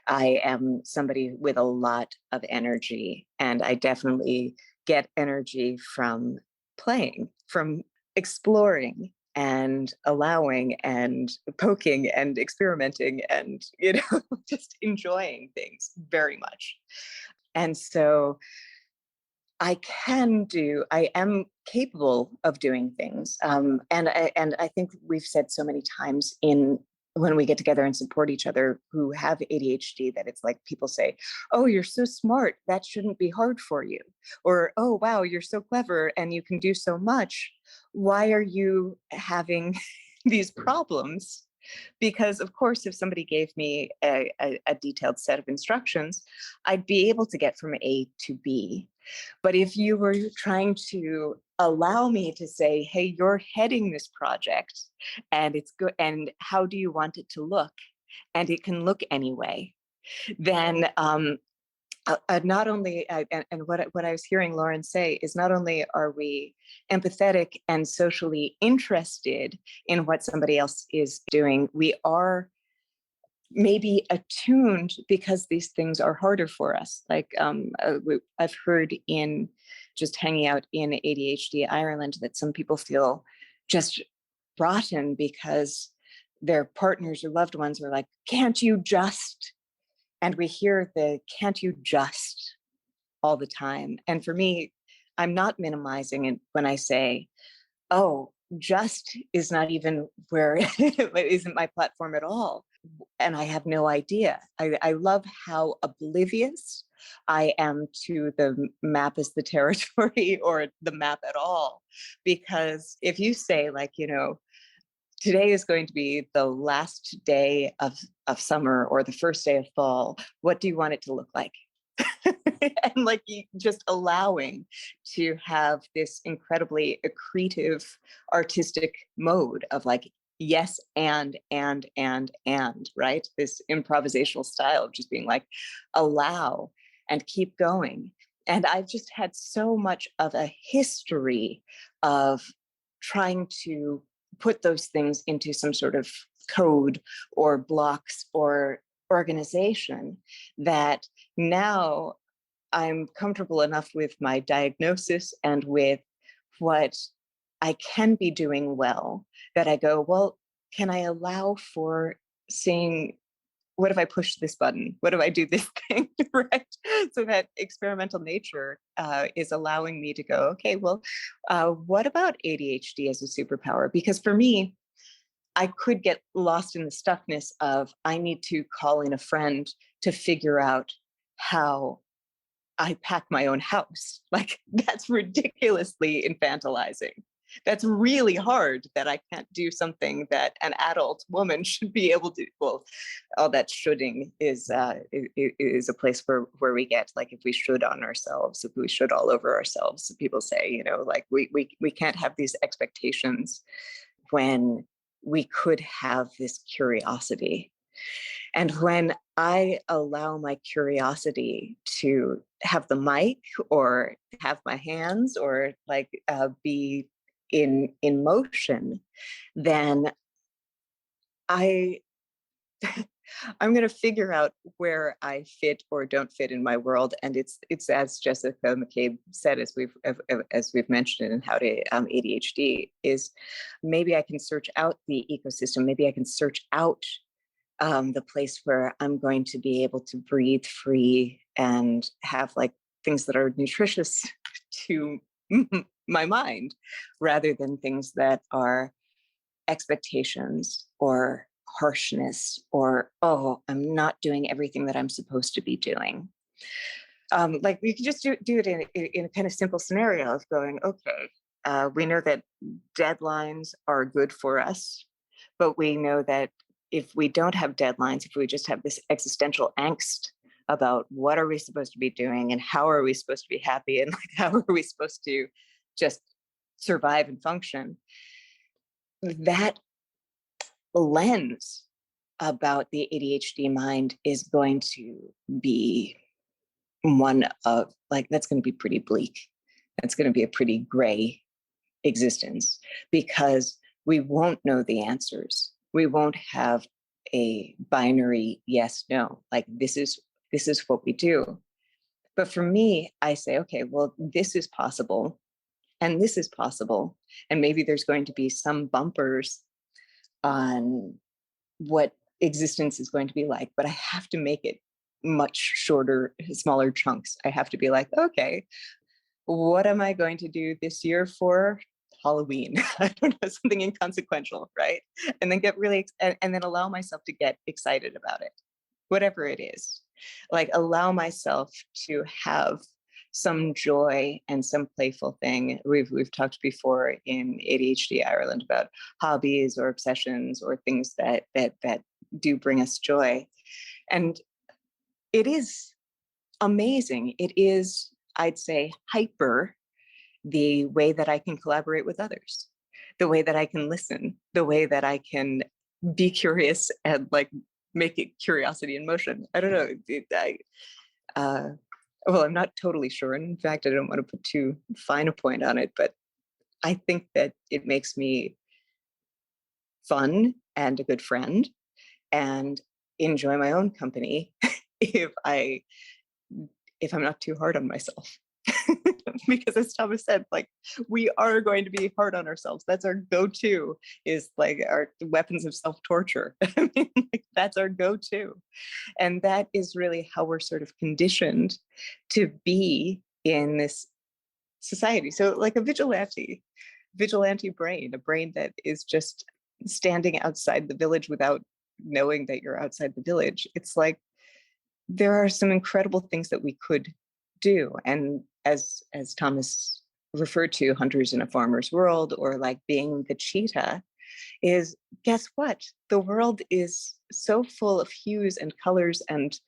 S2: I am somebody with a lot of energy, and I definitely get energy from playing, from exploring and allowing and poking and experimenting and, you know, just enjoying things very much. And so I am capable of doing things. And I think we've said so many times when we get together and support each other who have ADHD that it's like people say, oh, you're so smart, that shouldn't be hard for you. Or, oh, wow, you're so clever and you can do so much. Why are you having these problems? Because of course, if somebody gave me a detailed set of instructions, I'd be able to get from A to B. But if you were trying to allow me to say, hey, you're heading this project and it's good, and how do you want it to look? And it can look anyway, then not only, and what I was hearing Lauren say is not only are we empathetic and socially interested in what somebody else is doing, we are maybe attuned because these things are harder for us. Like I've heard in just hanging out in ADHD Ireland that some people feel just rotten because their partners or loved ones are like, can't you just? And we hear the can't you just all the time. And for me, I'm not minimizing it when I say, oh, just is not even where it isn't my platform at all. And I have no idea. I love how oblivious I am to the map as the territory or the map at all. Because if you say, like, you know, today is going to be the last day of summer or the first day of fall, what do you want it to look like? And like just allowing to have this incredibly accretive artistic mode of like, yes, and, right? This improvisational style of just being like, allow and keep going. And I've just had so much of a history of trying to put those things into some sort of code or blocks or organization that now I'm comfortable enough with my diagnosis and with what I can be doing well that I go, well, can I allow for seeing what if I push this button? What if I do this thing? Right? So that experimental nature is allowing me to go, okay, well, what about ADHD as a superpower? Because for me, I could get lost in the stuckness of I need to call in a friend to figure out how I pack my own house. Like, that's ridiculously infantilizing. That's really hard that I can't do something that an adult woman should be able to. Well, all that shoulding is a place where we get, like, if we should on ourselves, if we should all over ourselves, people say, you know, like we can't have these expectations when we could have this curiosity. And when I allow my curiosity to have the mic or have my hands or like be in motion, then I'm going to figure out where I fit or don't fit in my world. And it's as Jessica McCabe said, as we've mentioned in How to ADHD, is maybe I can search out the ecosystem. Maybe I can search out the place where I'm going to be able to breathe free and have like things that are nutritious to my mind, rather than things that are expectations or harshness or, oh, I'm not doing everything that I'm supposed to be doing. Like we can just do it in a kind of simple scenario of going, okay, we know that deadlines are good for us, but we know that if we don't have deadlines, if we just have this existential angst about what are we supposed to be doing and how are we supposed to be happy and like, how are we supposed to just survive and function, that lens about the ADHD mind is going to be one of like, that's going to be pretty bleak. That's going to be a pretty gray existence because we won't know the answers. We won't have a binary yes, no, like this is what we do. But for me, I say, okay, well, this is possible and this is possible. And maybe there's going to be some bumpers on what existence is going to be like, but I have to make it much shorter, smaller chunks. I have to be like, okay, what am I going to do this year for Halloween? I don't know, something inconsequential, right? And then get really, and then allow myself to get excited about it, whatever it is. Like allow myself to have some joy and some playful thing. We've talked before in ADHD Ireland about hobbies or obsessions or things that do bring us joy. And it is amazing. It is, I'd say, hyper the way that I can collaborate with others, the way that I can listen, the way that I can be curious and like make it curiosity in motion. I don't know. Well, I'm not totally sure. And in fact, I don't want to put too fine a point on it, but I think that it makes me fun and a good friend and enjoy my own company if I'm not too hard on myself. Because as Thomas said, like we are going to be hard on ourselves. That's our go-to, is like our weapons of self-torture. I mean, like, that's our go-to. And that is really how we're sort of conditioned to be in this society. So like a vigilante brain, a brain that is just standing outside the village without knowing that you're outside the village. It's like there are some incredible things that we could do. And as Thomas referred to, hunters in a farmer's world, or like being the cheetah, is guess what? The world is so full of hues and colors and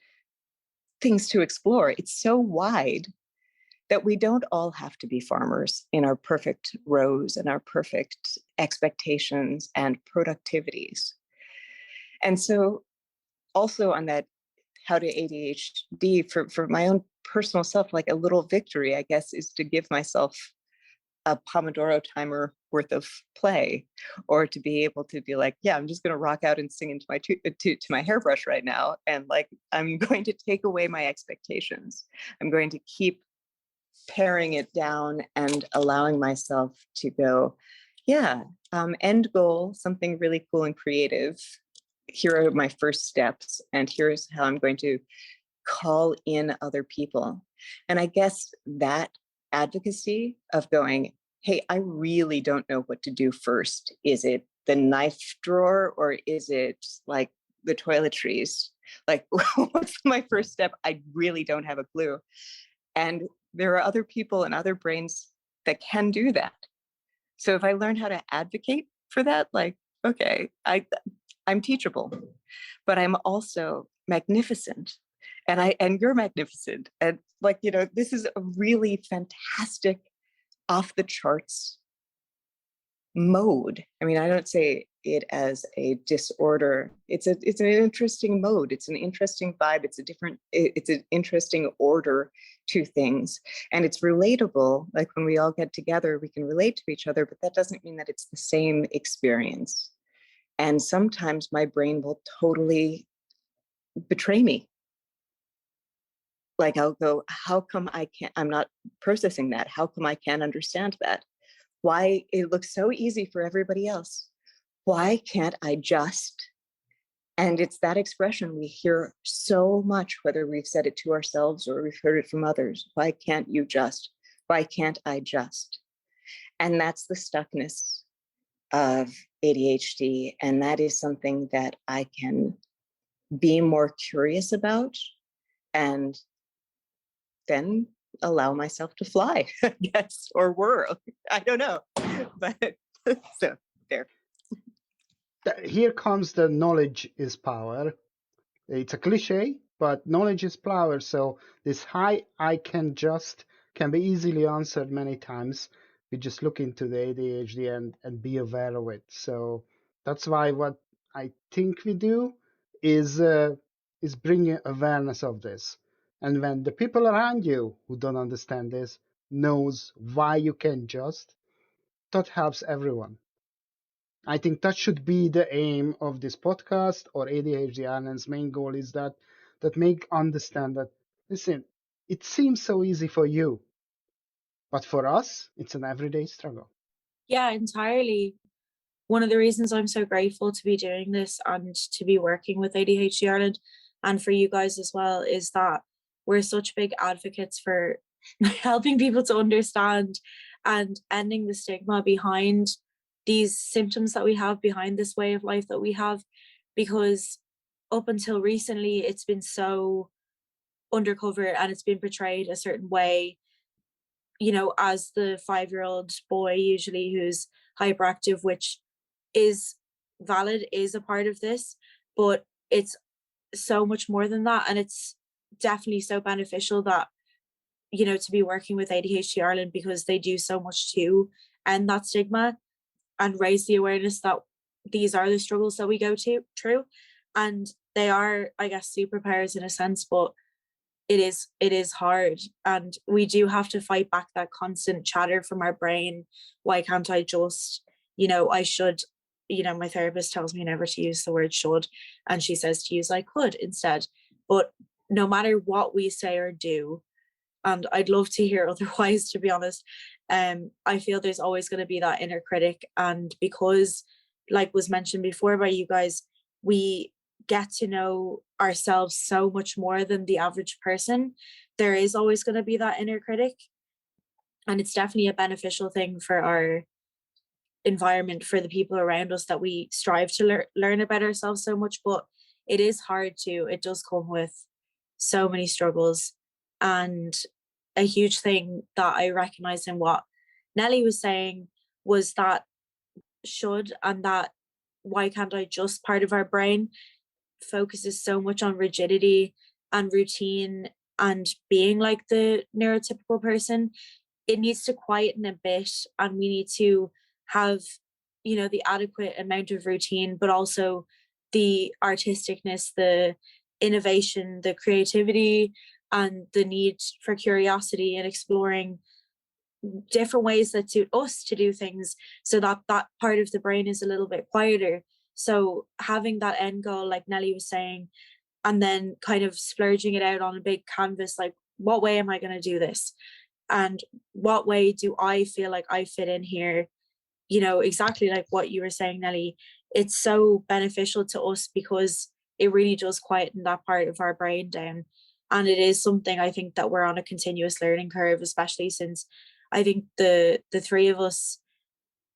S2: things to explore. It's so wide that we don't all have to be farmers in our perfect rows and our perfect expectations and productivities. And so also on that How to ADHD, for my own personal self, like a little victory, I guess, is to give myself a Pomodoro timer worth of play, or to be able to be like, yeah, I'm just going to rock out and sing into my to my hairbrush right now. And like, I'm going to take away my expectations. I'm going to keep paring it down and allowing myself to go, yeah, end goal, something really cool and creative. here are my first steps, and here's how I'm going to call in other people. And I guess that advocacy of going, hey, I really don't know what to do first. Is it the knife drawer, or is it like the toiletries? Like, what's my first step? I really don't have a clue. And there are other people and other brains that can do that. So if I learn how to advocate for that, like, okay, I'm teachable, but I'm also magnificent. And you're magnificent. And like, this is a really fantastic, off the charts mode. I mean, I don't say it as a disorder. It's an interesting mode. It's an interesting vibe. It's an interesting order to things. And it's relatable. Like when we all get together, we can relate to each other, but that doesn't mean that it's the same experience. And sometimes my brain will totally betray me. Like I'll go, how come I'm not processing that? How come I can't understand that? Why it looks so easy for everybody else? Why can't I just? And it's that expression we hear so much, whether we've said it to ourselves or we've heard it from others. Why can't you just? Why can't I just? And that's the stuckness of ADHD. And that is something that I can be more curious about and then allow myself to fly, I guess, or whirl. I don't know. But so there.
S3: Here comes the knowledge is power. It's a cliche, but knowledge is power. So this high I can just can be easily answered many times. We just look into the ADHD and be aware of it. So that's why what I think we do is bring awareness of this. And when the people around you who don't understand this knows why you can just, that helps everyone. I think that should be the aim of this podcast, or ADHD Ireland's main goal is that make understand that, listen, it seems so easy for you, but for us, it's an everyday struggle.
S4: Yeah, entirely. One of the reasons I'm so grateful to be doing this and to be working with ADHD Ireland, and for you guys as well, is that we're such big advocates for helping people to understand and ending the stigma behind these symptoms that we have, behind this way of life that we have, because up until recently it's been so undercover and it's been portrayed a certain way, as the 5-year-old boy usually who's hyperactive, which is valid, is a part of this, but it's so much more than that. And it's definitely so beneficial that, to be working with ADHD Ireland, because they do so much to end that stigma and raise the awareness that these are the struggles that we go through. And they are, I guess, superpowers in a sense, but it is hard. And we do have to fight back that constant chatter from our brain. Why can't I just, I should, my therapist tells me never to use the word should, and she says to use I could instead. But no matter what we say or do, and I'd love to hear otherwise, to be honest, I feel there's always going to be that inner critic. And because, like was mentioned before by you guys, we get to know ourselves so much more than the average person, there is always going to be that inner critic. And it's definitely a beneficial thing for our environment, for the people around us, that we strive to learn about ourselves so much. But it is hard too. It does come with so many struggles. And a huge thing that I recognized in what Nelly was saying was that should and that why can't I just part of our brain focuses so much on rigidity and routine and being like the neurotypical person. It needs to quieten a bit, and we need to have, the adequate amount of routine, but also the artisticness, the innovation, the creativity, and the need for curiosity and exploring different ways that suit us to do things, so that that part of the brain is a little bit quieter. So having that end goal, like Nelly was saying, and then kind of splurging it out on a big canvas, like, what way am I going to do this? And what way do I feel like I fit in here? Exactly like what you were saying, Nelly, it's so beneficial to us because it really does quieten that part of our brain down. And it is something I think that we're on a continuous learning curve, especially since I think the three of us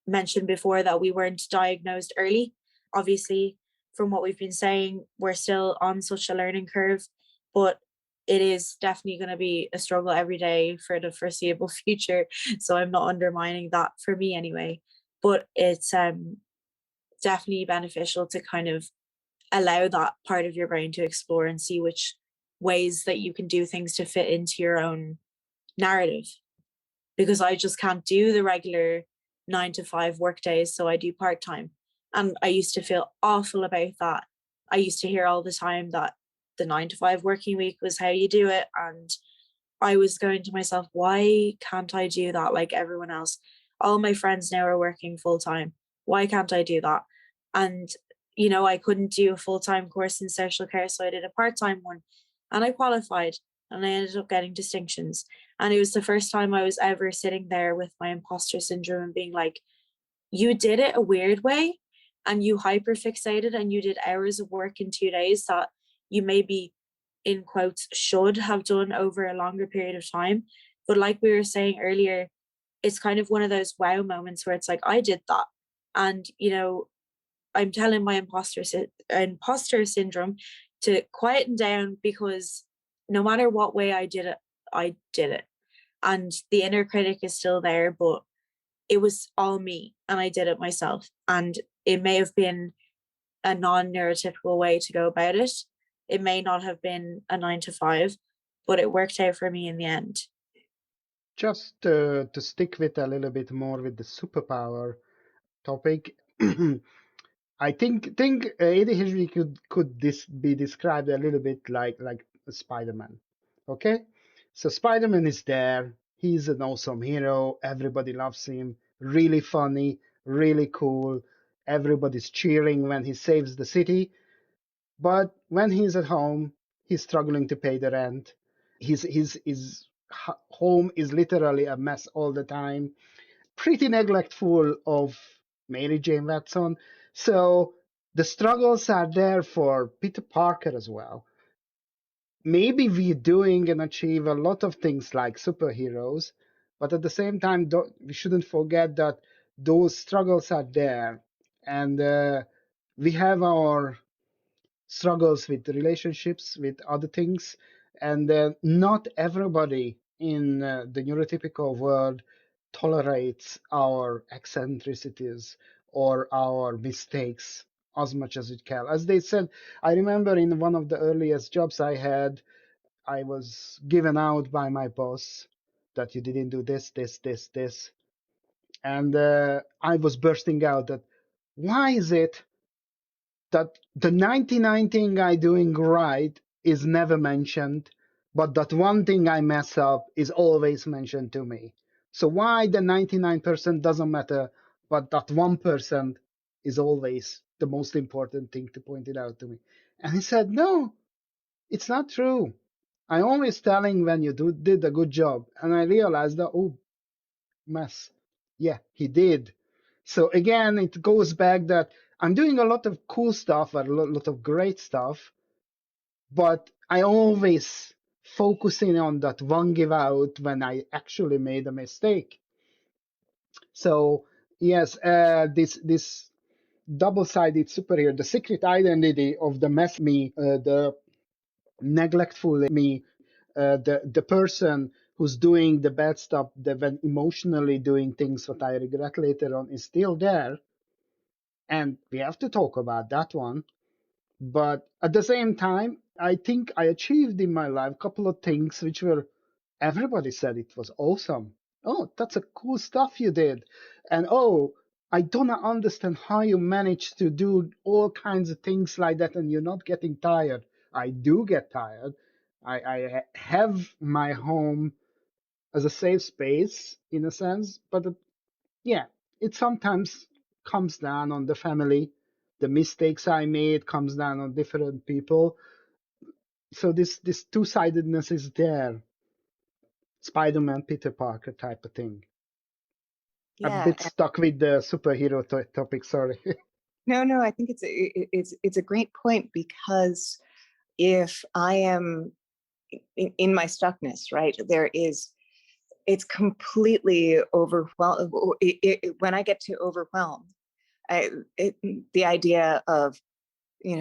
S4: mentioned before that we weren't diagnosed early. Obviously, from what we've been saying, we're still on such a learning curve, but it is definitely going to be a struggle every day for the foreseeable future. So I'm not undermining that, for me anyway. But it's definitely beneficial to kind of allow that part of your brain to explore and see which ways that you can do things to fit into your own narrative. Because I just can't do the regular 9 to 5 work days, so I do part-time. And I used to feel awful about that. I used to hear all the time that the 9 to 5 working week was how you do it. And I was going to myself, why can't I do that like everyone else? All my friends now are working full-time. Why can't I do that? And, I couldn't do a full-time course in social care, so I did a part-time one. And I qualified, and I ended up getting distinctions. And it was the first time I was ever sitting there with my imposter syndrome and being like, you did it a weird way, and you hyperfixated, and you did hours of work in 2 days that you maybe, in quotes, should have done over a longer period of time. But like we were saying earlier, it's kind of one of those wow moments where it's like, I did that. And, I'm telling my imposter syndrome to quieten down, because no matter what way I did it. And the inner critic is still there, but it was all me and I did it myself. And it may have been a non-neurotypical way to go about it. It may not have been a 9 to 5, but it worked out for me in the end.
S3: Just to stick with a little bit more with the superpower topic, I think ADHD could be described a little bit like Spider-Man. Okay, so Spider-Man is there. He's an awesome hero. Everybody loves him. Really funny, really cool. Everybody's cheering when he saves the city. But when he's at home, he's struggling to pay the rent. His home is literally a mess all the time. Pretty neglectful of Mary Jane Watson. So the struggles are there for Peter Parker as well. Maybe we're doing and achieve a lot of things like superheroes, but at the same time, we shouldn't forget that those struggles are there. And we have our struggles with relationships, with other things, and not everybody in the neurotypical world tolerates our eccentricities or our mistakes as much as it can. As they said, I remember in one of the earliest jobs I had, I was given out by my boss that you didn't do this, this, this, this. And I was bursting out that, why is it that the 99 thing I doing right is never mentioned, but that one thing I mess up is always mentioned to me? So why the 99% doesn't matter, but that 1% is always the most important thing to point it out to me? And he said, no, it's not true. I always telling when you did a good job. And I realized that, oh, mess. Yeah, he did. So again, it goes back that I'm doing a lot of cool stuff, a lot of great stuff, but I always focusing on that one give out when I actually made a mistake. So yes, this double-sided superhero, the secret identity of the mess me, the neglectful me, the person who's doing the bad stuff, when emotionally doing things that I regret later on, is still there. And we have to talk about that one. But at the same time, I think I achieved in my life a couple of things which were, everybody said it was awesome. Oh, that's a cool stuff you did. And oh, I don't understand how you managed to do all kinds of things like that and you're not getting tired. I do get tired. I have my home as a safe space in a sense, but yeah, it sometimes comes down on the family. The mistakes I made comes down on different people. So this two-sidedness is there. Spider-Man, Peter Parker type of thing. A
S2: Yeah.
S3: bit stuck with the superhero topic, sorry.
S2: No, I think it's a great point, because if I am in my stuckness, right, it's completely overwhelmed. When I get to overwhelm, the idea of,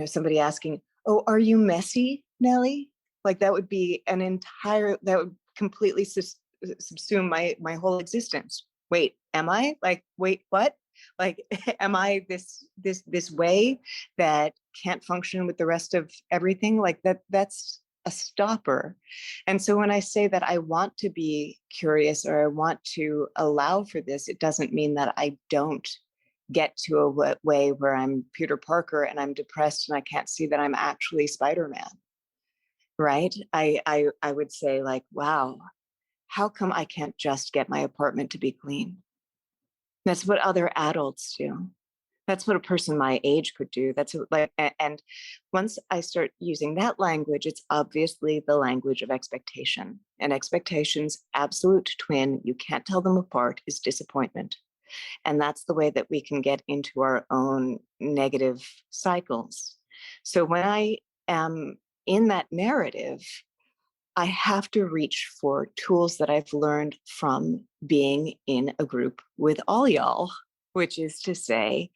S2: somebody asking, "Oh, are you messy, Nellie?" Like that would be that would completely subsume my whole existence. Wait, am I? Like, wait, what? Like, am I this way that can't function with the rest of everything? Like that's a stopper. And so when I say that I want to be curious, or I want to allow for this, it doesn't mean that I don't get to a way where I'm Peter Parker and I'm depressed and I can't see that I'm actually Spider-Man, right? I would say, like, wow, how come I can't just get my apartment to be clean? That's what other adults do. That's what a person my age could do. And once I start using that language, it's obviously the language of expectation. And expectation's absolute twin, you can't tell them apart, is disappointment. And that's the way that we can get into our own negative cycles. So when I am in that narrative, I have to reach for tools that I've learned from being in a group with all y'all, which is to say,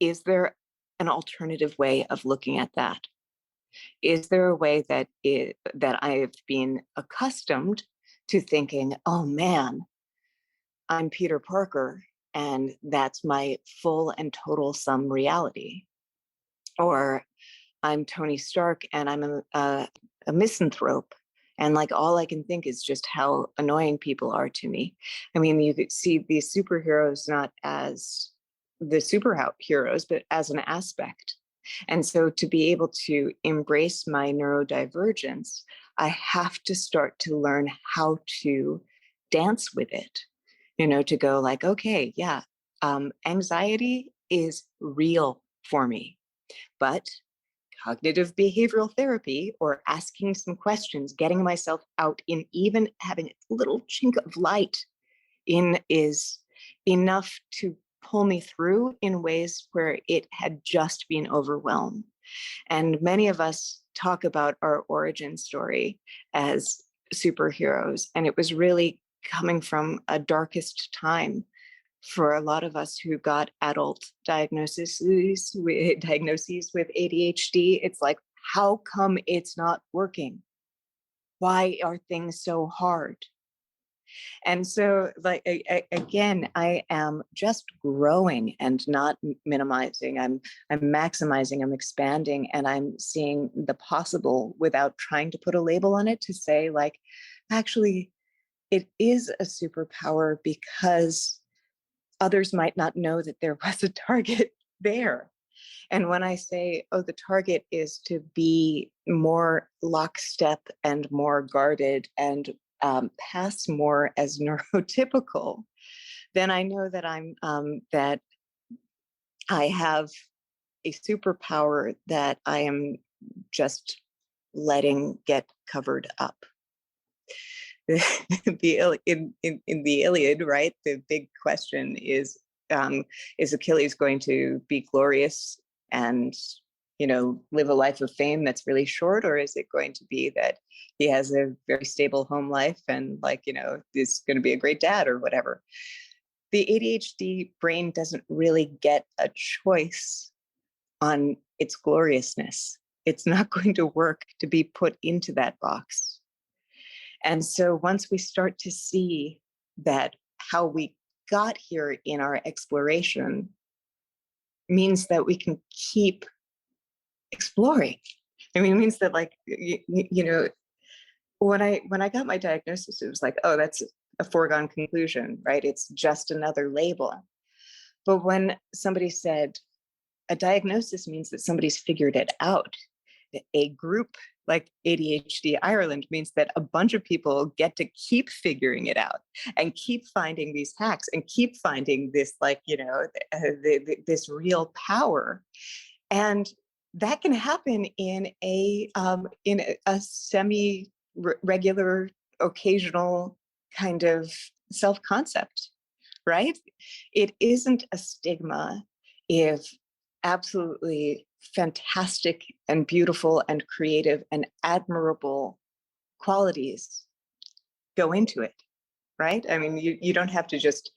S2: is there an alternative way of looking at that? Is there a way that I've been accustomed to thinking, oh man, I'm Peter Parker, and that's my full and total sum reality? Or I'm Tony Stark, and I'm a misanthrope, and like all I can think is just how annoying people are to me. I mean, you could see these superheroes not as the superheroes, but as an aspect. And so to be able to embrace my neurodivergence, I have to start to learn how to dance with it, to go like, okay, yeah, anxiety is real for me, but cognitive behavioral therapy, or asking some questions, getting myself out in even having a little chink of light in, is enough to pull me through in ways where it had just been overwhelmed. And many of us talk about our origin story as superheroes, and it was really coming from a darkest time for a lot of us who got adult diagnoses with ADHD. It's like, how come it's not working? Why are things so hard? And so, like, again, I am just growing and not minimizing. I'm maximizing, I'm expanding, and I'm seeing the possible without trying to put a label on it, to say, like, actually, it is a superpower because others might not know that there was a target there. And when I say, oh, the target is to be more lockstep and more guarded and pass more as neurotypical, then I know that that I have a superpower that I am just letting get covered up. In the Iliad, right? The big question is Achilles going to be glorious and live a life of fame that's really short, or is it going to be that he has a very stable home life and is going to be a great dad or whatever? The ADHD brain doesn't really get a choice on its gloriousness. It's not going to work to be put into that box. And so once we start to see that how we got here in our exploration means that we can keep exploring. I mean, it means that, like, when I got my diagnosis, it was like, oh, that's a foregone conclusion, right? It's just another label. But when somebody said a diagnosis means that somebody's figured it out, a group like ADHD Ireland means that a bunch of people get to keep figuring it out and keep finding these hacks and keep finding this, this real power. And that can happen in a semi-regular, occasional kind of self-concept, right? It isn't a stigma if absolutely fantastic and beautiful and creative and admirable qualities go into it, right? I mean, you don't have to just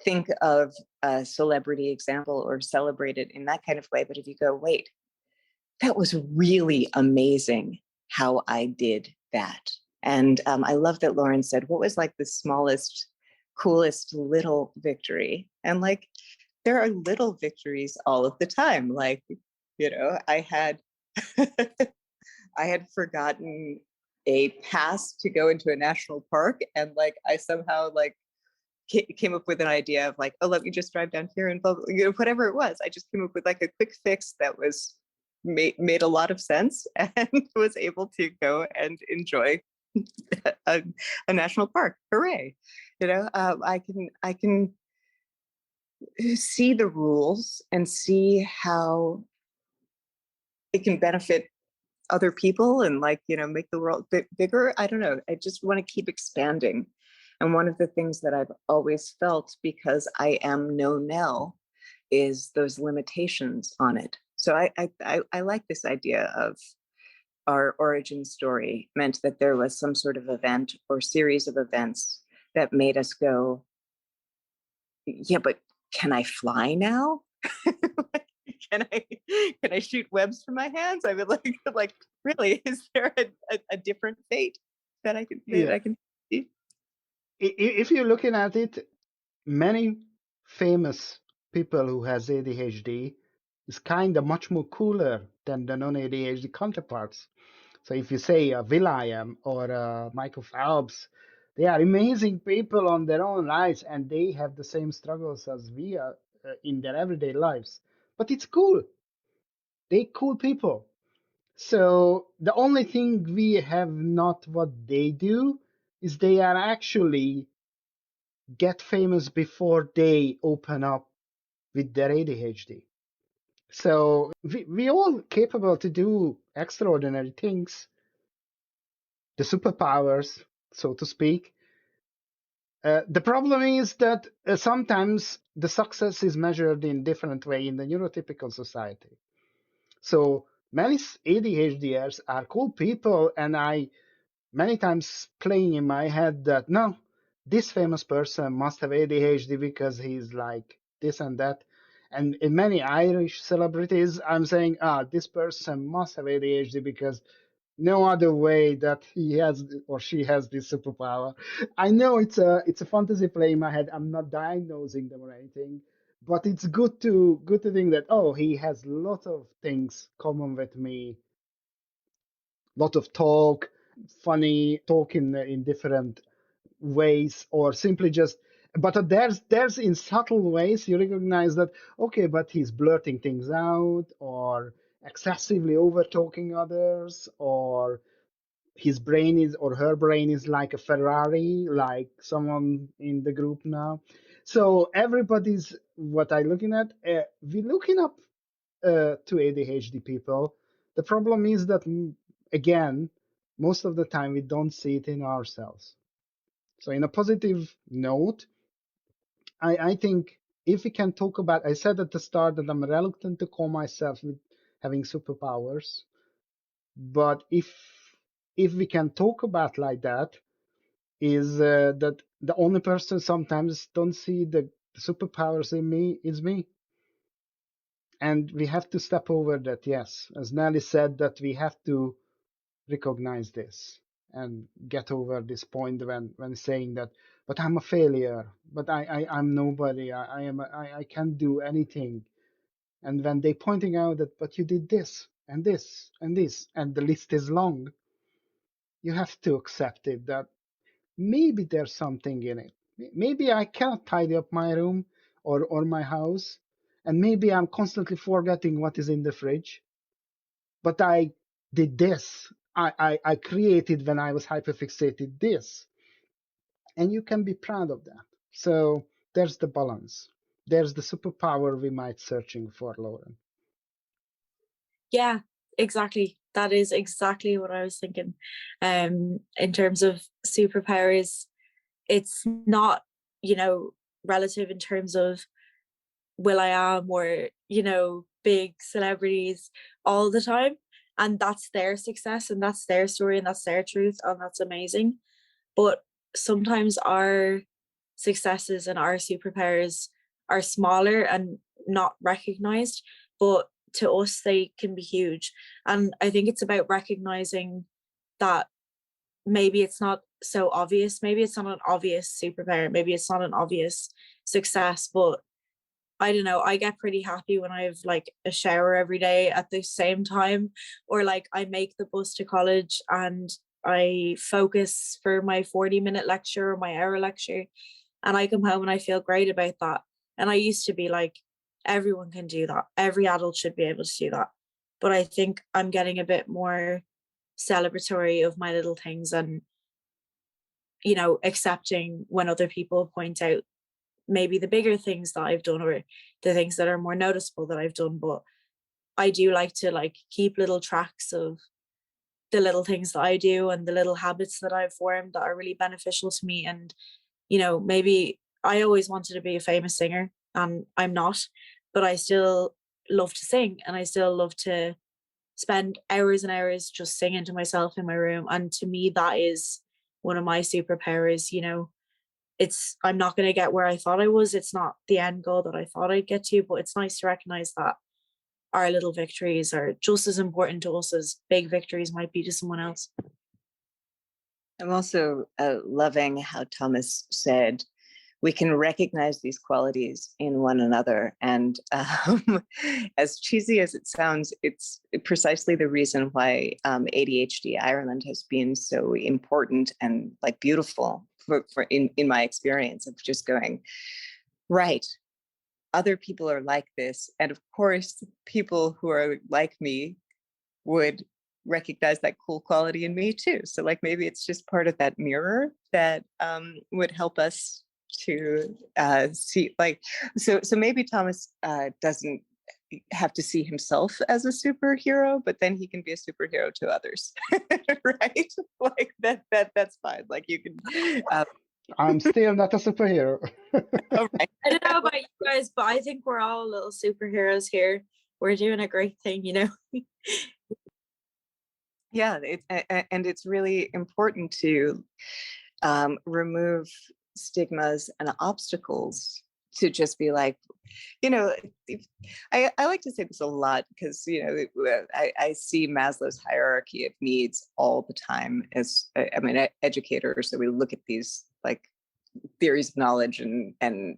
S2: think of a celebrity example or celebrate it in that kind of way, but if you go, wait, that was really amazing how I did that. And I love that Lauren said, what was like the smallest, coolest little victory? And like, there are little victories all of the time. Like, I had I had forgotten a pass to go into a national park, and like I somehow like came up with an idea of like, oh, let me just drive down here and blah, blah, whatever it was. I just came up with like a quick fix that was made a lot of sense, and was able to go and enjoy a national park. Hooray! I can see the rules and see how it can benefit other people and like, make the world bigger. I don't know. I just want to keep expanding. And one of the things that I've always felt, because I am no Nell, is those limitations on it. So I like this idea of our origin story meant that there was some sort of event or series of events that made us go, yeah, but can I fly now? Can I shoot webs from my hands? I would like really, is there a different fate that I can see?
S3: If you're looking at it, many famous people who has ADHD is kind of much more cooler than the non-ADHD counterparts. So if you say Will.i.am or Michael Phelps, they are amazing people on their own lives, and they have the same struggles as we are in their everyday lives. But it's cool. They cool people. So the only thing we have not what they do is they are actually get famous before they open up with their ADHD. So we all capable to do extraordinary things, the superpowers, so to speak. The problem is that sometimes the success is measured in different way in the neurotypical society. So many ADHDers are cool people, and I many times playing in my head that no, this famous person must have ADHD because he's like this and that. And in many Irish celebrities, I'm saying, this person must have ADHD because no other way that he has or she has this superpower. I know it's a fantasy play in my head. I'm not diagnosing them or anything, but it's good to think that he has a lot of things common with me, lot of talk, funny talk in different ways, or simply just. But there's in subtle ways you recognize that okay, but he's blurting things out, or excessively over talking others, or his brain is or her brain is like a Ferrari, like someone in the group now. So everybody's what I looking at. We looking up to ADHD people. The problem is that again, most of the time we don't see it in ourselves. So in a positive note, I think if we can talk about, I said at the start that I'm reluctant to call myself with having superpowers, but if we can talk about like that, is that the only person sometimes don't see the superpowers in me is me. And we have to step over that, yes. As Nelly said, that we have to recognize this and get over this point when saying that, but I'm a failure, but I'm nobody, I can't do anything. And when they pointing out that, but you did this and this and this, and the list is long, you have to accept it that maybe there's something in it. Maybe I cannot tidy up my room or my house, and maybe I'm constantly forgetting what is in the fridge. But I did this. I created when I was hyperfixated this. And you can be proud of that. So there's the balance. There's the superpower we might searching for, Lauren.
S4: Yeah, exactly. That is exactly what I was thinking. In terms of superpowers, it's not, relative in terms of Will.i.am or, big celebrities all the time, and that's their success and that's their story and that's their truth, and that's amazing. But sometimes our successes and our superpowers are smaller and not recognized, but to us they can be huge. And I think it's about recognizing that maybe it's not so obvious, maybe it's not an obvious superpower, maybe it's not an obvious success, but I don't know, I get pretty happy when I have like a shower every day at the same time, or like I make the bus to college and I focus for my 40-minute lecture or my hour lecture, and I come home and I feel great about that. And I used to be like, everyone can do that. Every adult should be able to do that. But I think I'm getting a bit more celebratory of my little things, and, you know, accepting when other people point out maybe the bigger things that I've done or the things that are more noticeable that I've done. But I do like to like keep little tracks of the little things that I do and the little habits that I've formed that are really beneficial to me. And, you know, maybe I always wanted to be a famous singer and I'm not, but I still love to sing and I still love to spend hours and hours just singing to myself in my room. And to me, that is one of my superpowers. You know, I'm not going to get where I thought I was. It's not the end goal that I thought I'd get to, but it's nice to recognize that our little victories are just as important to us as big victories might be to someone else.
S2: I'm also loving how Thomas said we can recognize these qualities in one another. And as cheesy as it sounds, it's precisely the reason why ADHD Ireland has been so important and like beautiful in my experience of just going, right, other people are like this. And of course, people who are like me would recognize that cool quality in me too. So like maybe it's just part of that mirror that would help us to see, like, so maybe Thomas doesn't have to see himself as a superhero, but then he can be a superhero to others. Right, like that's fine. Like you can
S3: I'm still not a superhero.
S2: oh, right.
S4: I don't know about you guys, but I think we're all little superheroes here. We're doing a great thing, you know.
S2: Yeah, and it's really important to remove stigmas and obstacles, to just be like, you know, I like to say this a lot because, you know, I see Maslow's hierarchy of needs all the time as, I mean, educators. So we look at these like theories of knowledge and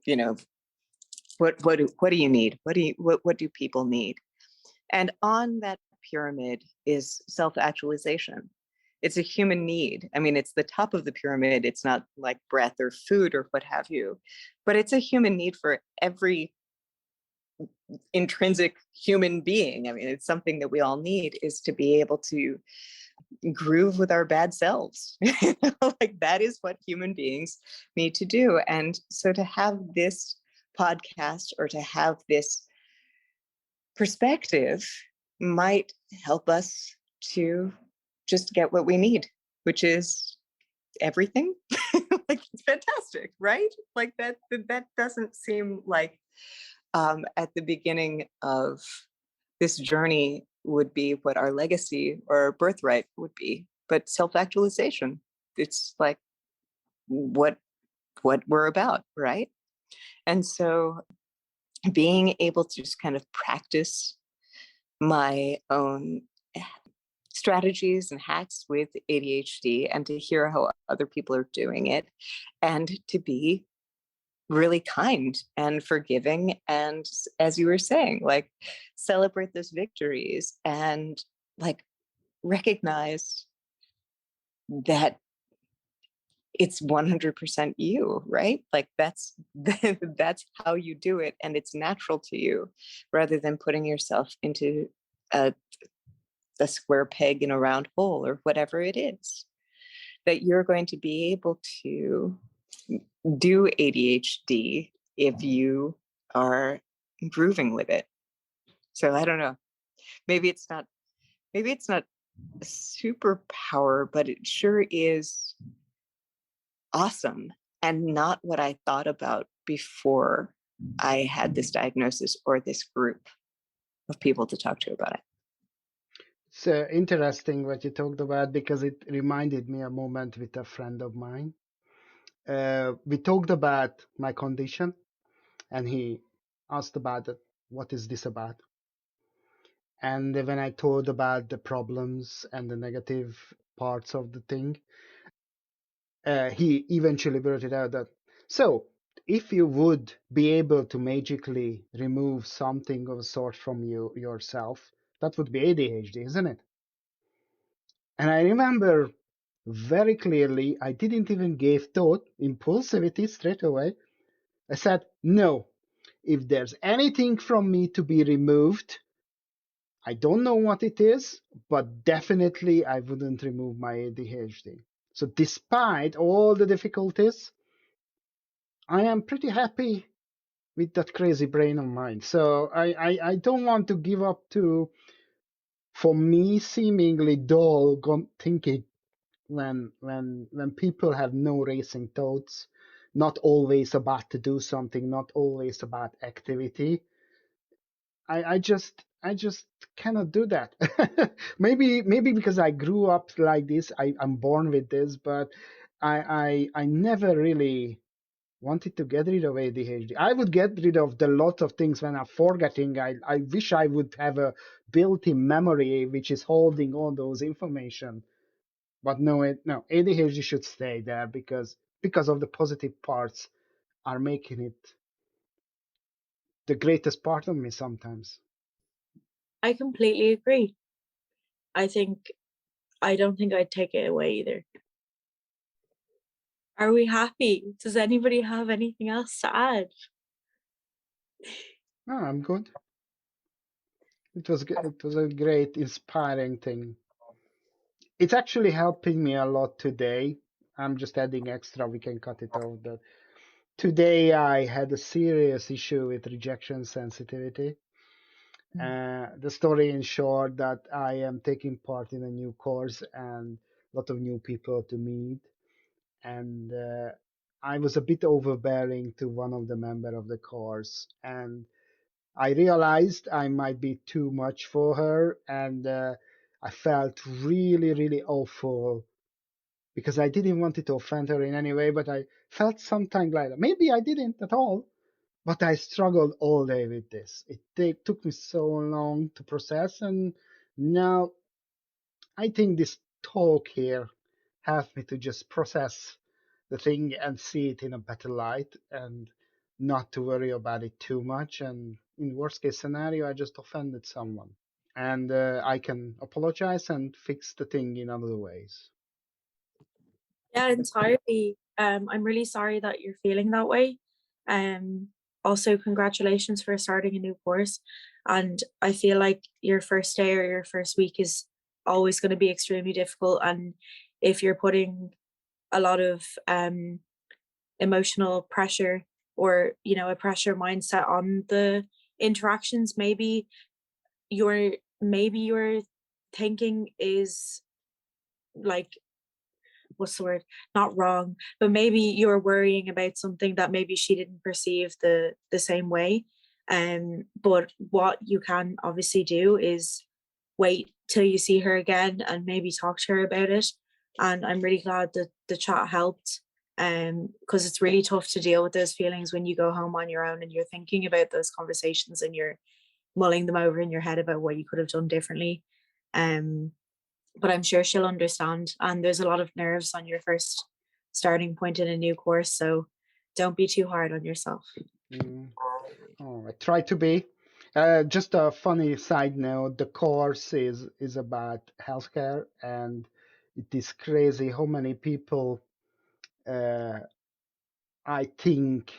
S2: you know, what do you need? What do people need? And on that pyramid is self-actualization. It's a human need. I mean, it's the top of the pyramid. It's not like breath or food or what have you, but it's a human need for every intrinsic human being. I mean, it's something that we all need, is to be able to groove with our bad selves. Like that is what human beings need to do. And so to have this podcast or to have this perspective might help us to just get what we need, which is everything. Like it's fantastic, right? Like that doesn't seem like at the beginning of this journey would be what our legacy or our birthright would be, but self-actualization, it's like what we're about, right? And so being able to just kind of practice my own strategies and hacks with ADHD and to hear how other people are doing it, and to be really kind and forgiving, and as you were saying, like celebrate those victories and like recognize that it's 100% you, right? Like that's how you do it, and it's natural to you, rather than putting yourself into a square peg in a round hole or whatever it is. That you're going to be able to do ADHD if you are grooving with it. So I don't know. Maybe it's not a superpower, but it sure is awesome, and not what I thought about before I had this diagnosis or this group. of people to talk to about it.
S3: It's interesting what you talked about, because it reminded me a moment with a friend of mine. We talked about my condition, and he asked about it, what is this about? And when I told about the problems and the negative parts of the thing, he eventually brought it out that, so if you would be able to magically remove something of a sort from yourself, that would be ADHD, isn't it? And I remember very clearly, I didn't even give thought, impulsivity straight away. I said, no, if there's anything from me to be removed, I don't know what it is, but definitely I wouldn't remove my ADHD. So despite all the difficulties, I am pretty happy with that crazy brain of mine. So I don't want to give up to, for me, seemingly dull thinking when people have no racing thoughts, not always about to do something, not always about activity. I just cannot do that. maybe because I grew up like this, I'm born with this, but I never really wanted to get rid of ADHD. I would get rid of the lot of things when I'm forgetting. I wish I would have a built-in memory which is holding all those information. But no, ADHD should stay there because of the positive parts are making it the greatest part of me sometimes.
S4: I completely agree. I don't think I'd take it away either. Are we happy? Does anybody have anything else to add?
S3: No, I'm good. It was a great, inspiring thing. It's actually helping me a lot today. I'm just adding extra. We can cut it off. That today I had a serious issue with rejection sensitivity. The story in short that I am taking part in a new course and a lot of new people to meet. And I was a bit overbearing to one of the member of the course, and I realized I might be too much for her, and I felt really, really awful because I didn't want it to offend her in any way, but I felt something like that. Maybe I didn't at all, but I struggled all day with this. It took me so long to process, and now I think this talk here helped me to just process the thing and see it in a better light and not to worry about it too much. And in worst case scenario, I just offended someone, and I can apologize and fix the thing in other ways.
S4: Yeah, entirely. I'm really sorry that you're feeling that way. Also, congratulations for starting a new course. And I feel like your first day or your first week is always going to be extremely difficult. And if you're putting a lot of emotional pressure or, a pressure mindset on the interactions, maybe your thinking is like, what's the word, not wrong, but maybe you're worrying about something that maybe she didn't perceive the same way. But what you can obviously do is wait till you see her again and maybe talk to her about it. And I'm really glad that the chat helped, because it's really tough to deal with those feelings when you go home on your own and you're thinking about those conversations and you're mulling them over in your head about what you could have done differently. But I'm sure she'll understand. And there's a lot of nerves on your first starting point in a new course, so don't be too hard on yourself.
S3: Oh, I try to be. Just a funny side note: the course is about healthcare, and it is crazy how many people I think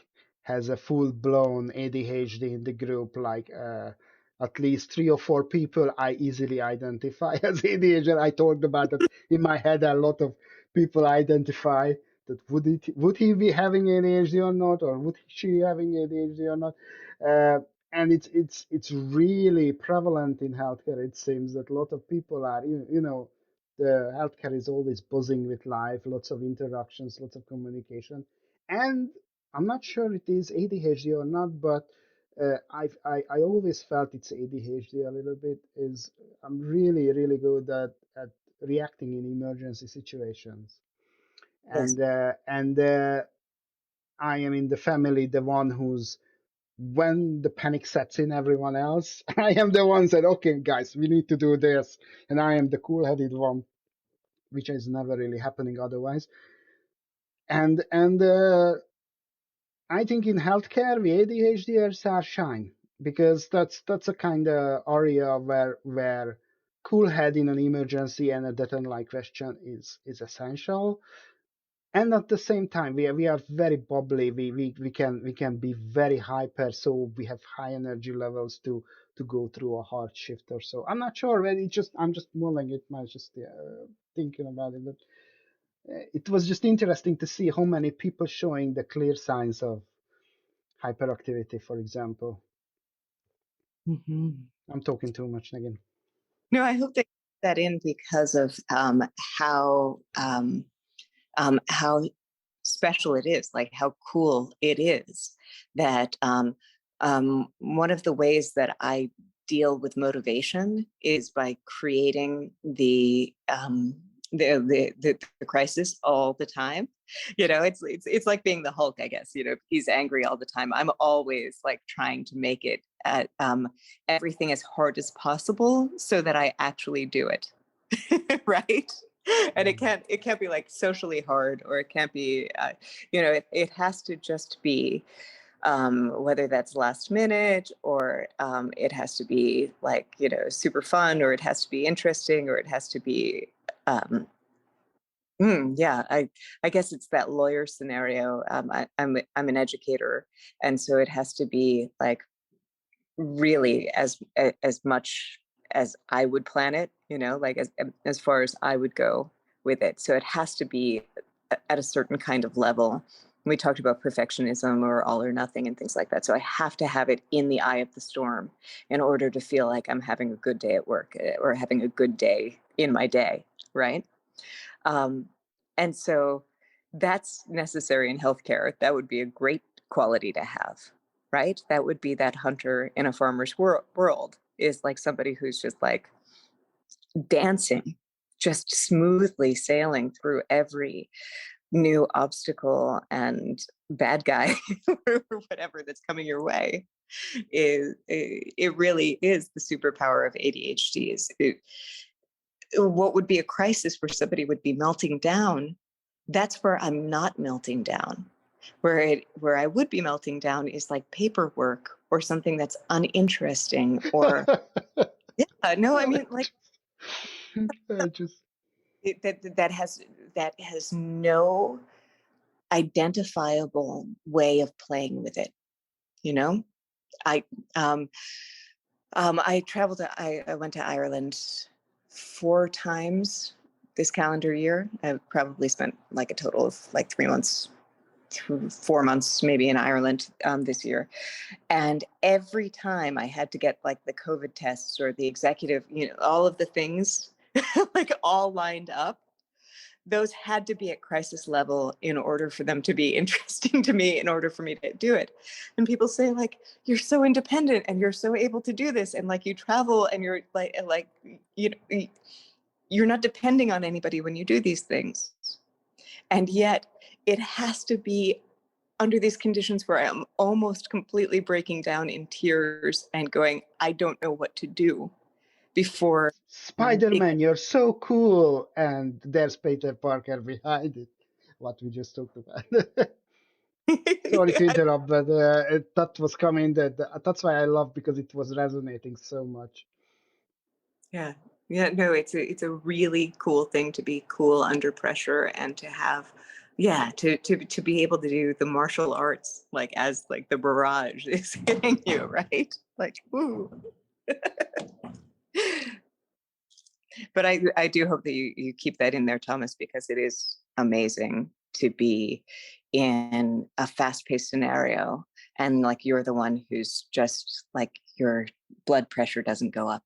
S3: has a full-blown ADHD in the group. Like at least 3 or 4 people I easily identify as ADHD. I talked about that in my head. A lot of people identify that would he be having ADHD or not, or would she having ADHD or not? And it's really prevalent in healthcare. It seems that a lot of people are, the healthcare is always buzzing with life, lots of interactions, lots of communication. And I'm not sure it is ADHD or not, but I always felt it's ADHD a little bit. Is I'm really really good at reacting in emergency situations,
S2: Yes.
S3: and I am in the family the one who's, when the panic sets in everyone else, I am the one that, okay, guys, we need to do this, and I am the cool-headed one, which is never really happening otherwise. And I think in healthcare, we ADHDers are shine, because that's a kind of area where cool head in an emergency and a deadline question is essential. And at the same time, we are very bubbly. We can be very hyper, so we have high energy levels to go through a hard shift or so. I'm not sure. Really, I'm just mulling it. I'm just thinking about it. But it was just interesting to see how many people showing the clear signs of hyperactivity, for example.
S2: Mhm.
S3: I'm talking too much again.
S2: No, I hope they put that in because of how special it is, like how cool it is that one of the ways that I deal with motivation is by creating the crisis all the time. It's like being the Hulk, I guess. He's angry all the time. I'm always like trying to make it at everything as hard as possible so that I actually do it. Right. And it can't be like socially hard, or it can't be it has to just be whether that's last minute, or it has to be like super fun, or it has to be interesting, or it has to be yeah, I guess it's that lawyer scenario. I'm an educator, and so it has to be like really as much as I would plan it, like as far as I would go with it. So it has to be at a certain kind of level. We talked about perfectionism or all or nothing and things like that. So I have to have it in the eye of the storm in order to feel like I'm having a good day at work, or having a good day in my day, right? And so that's necessary in healthcare. That would be a great quality to have, right? That would be that hunter in a farmer's world, is like somebody who's just like dancing, just smoothly sailing through every new obstacle and bad guy or whatever that's coming your way. It really is the superpower of ADHD. What would be a crisis where somebody would be melting down, that's where I'm not melting down. Where I would be melting down is like paperwork or something that's uninteresting, or yeah, no, I mean like
S3: Just
S2: that has no identifiable way of playing with it. I um I went to Ireland 4 times this calendar year. I probably spent like a total of like 3 months, 4 months maybe in Ireland this year. And every time I had to get like the COVID tests or the executive, all of the things like all lined up. Those had to be at crisis level in order for them to be interesting to me, in order for me to do it. And people say like, you're so independent and you're so able to do this, and like you travel and you're like you're not depending on anybody when you do these things. And yet it has to be under these conditions where I'm almost completely breaking down in tears and going, I don't know what to do, before
S3: Spider-Man, you're so cool, and there's Peter Parker behind it. What we just talked about. Sorry to interrupt, but that was coming. That's why I love, because it was resonating so much.
S2: Yeah. Yeah, no, it's a really cool thing to be cool under pressure, and to have, yeah, to be able to do the martial arts like as like the barrage is hitting you, right? Like, ooh. But I do hope that you keep that in there, Thomas, because it is amazing to be in a fast-paced scenario, and like you're the one who's just like your blood pressure doesn't go up.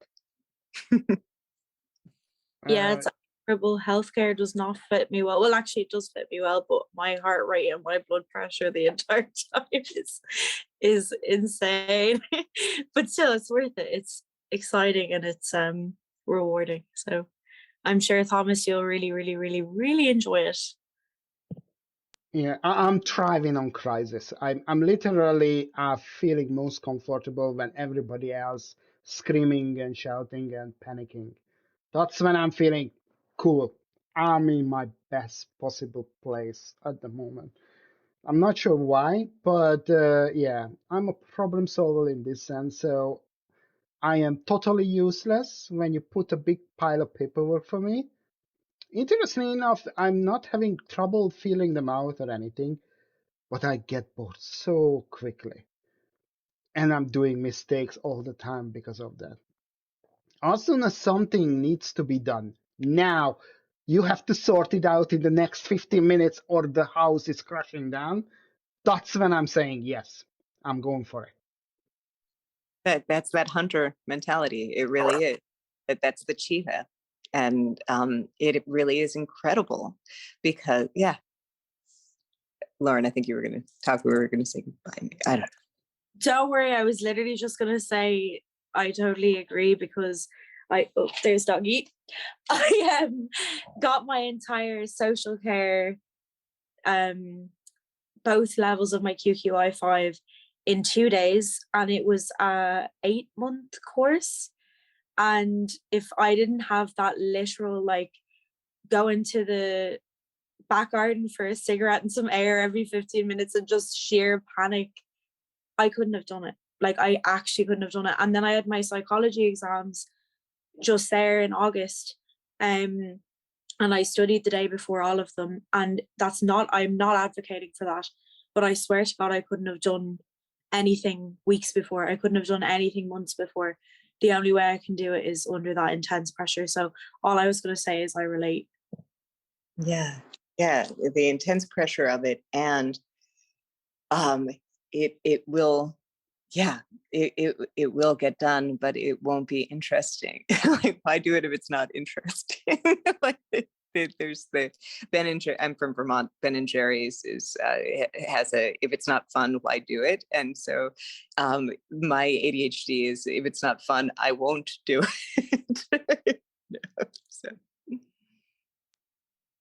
S4: Yeah, it's horrible. Healthcare does not fit me well. Well, actually, it does fit me well, but my heart rate and my blood pressure the entire time is insane. But still, it's worth it. It's exciting and it's rewarding. So I'm sure, Thomas, you'll really, really, really, really enjoy it.
S3: Yeah, I'm thriving on crisis. I'm literally feeling most comfortable when everybody else screaming and shouting and panicking. That's when I'm feeling cool. I'm in my best possible place at the moment. I'm not sure why, but yeah, I'm a problem solver in this sense. So I am totally useless when you put a big pile of paperwork for me. Interestingly enough, I'm not having trouble filling them out or anything, but I get bored so quickly. And I'm doing mistakes all the time because of that. As soon as something needs to be done, now you have to sort it out in the next 15 minutes or the house is crashing down. That's when I'm saying, yes, I'm going for it.
S2: That's that hunter mentality. It really is. That's the cheetah. And it really is incredible because, yeah. Lauren, I think you were going to talk. We were going to say goodbye. I don't know.
S4: Don't worry. I was literally just going to say I totally agree because there's doggy. I got my entire social care, both levels of my QQI5 in 2 days, and it was a 8-month course. And if I didn't have that literal like go into the back garden for a cigarette and some air every 15 minutes and just sheer panic, I couldn't have done it. Like I actually couldn't have done it. And then I had my psychology exams just there in August. And I studied the day before all of them. And I'm not advocating for that, but I swear to God, I couldn't have done anything weeks before. I couldn't have done anything months before. The only way I can do it is under that intense pressure. So all I was going to say is I relate.
S2: Yeah. Yeah. The intense pressure of it. And it will, yeah, it will get done, but it won't be interesting. Like, why do it if it's not interesting? Like there's the Ben and Jerry, I'm from Vermont. Ben and Jerry's has a, if it's not fun, why do it? And so my ADHD is, if it's not fun, I won't do it. So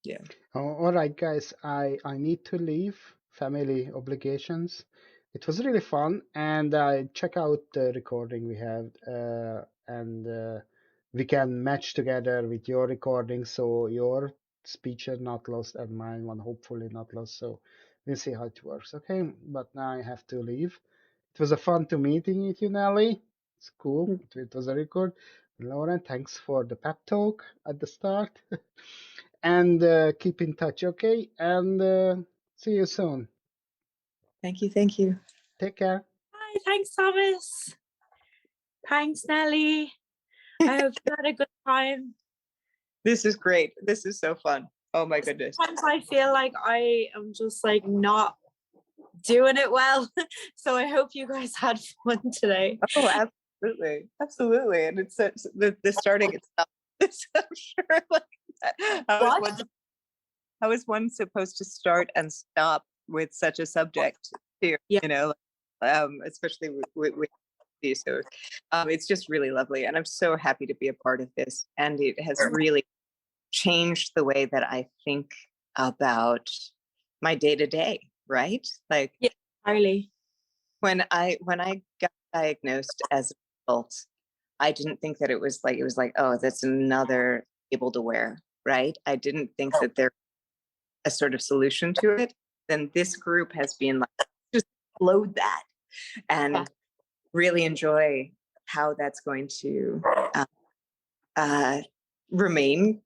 S2: yeah.
S3: All right, guys, I need to leave. Family obligations. It was really fun, and I check out the recording we have, and we can match together with your recording, so your speech is not lost and mine one hopefully not lost. So we'll see how it works. Okay, but now I have to leave. It was a fun to meeting with you, Nelly. It's cool. It was very good. Lauren, thanks for the pep talk at the start. And keep in touch, okay? And see you soon.
S2: Thank you. Thank you.
S3: Take care.
S4: Hi, thanks, Thomas. Thanks, Nelly. I hope you had a good time.
S2: This is great. This is so fun. Oh my goodness.
S4: Sometimes I feel like I am just like not doing it well. So I hope you guys had fun today.
S2: Oh, absolutely. Absolutely. And it's the starting itself. I'm sure like how is one supposed to start and stop with such a subject here?
S4: Yeah.
S2: You know, especially with so it's just really lovely, and I'm so happy to be a part of this. And it has really changed the way that I think about my day to day. Right? Like,
S4: yeah, entirely.
S2: When I got diagnosed as an adult, I didn't think that it was like, oh, that's another label to wear. Right? I didn't think that there was a sort of solution to it. Then this group has been like, just load that and really enjoy how that's going to remain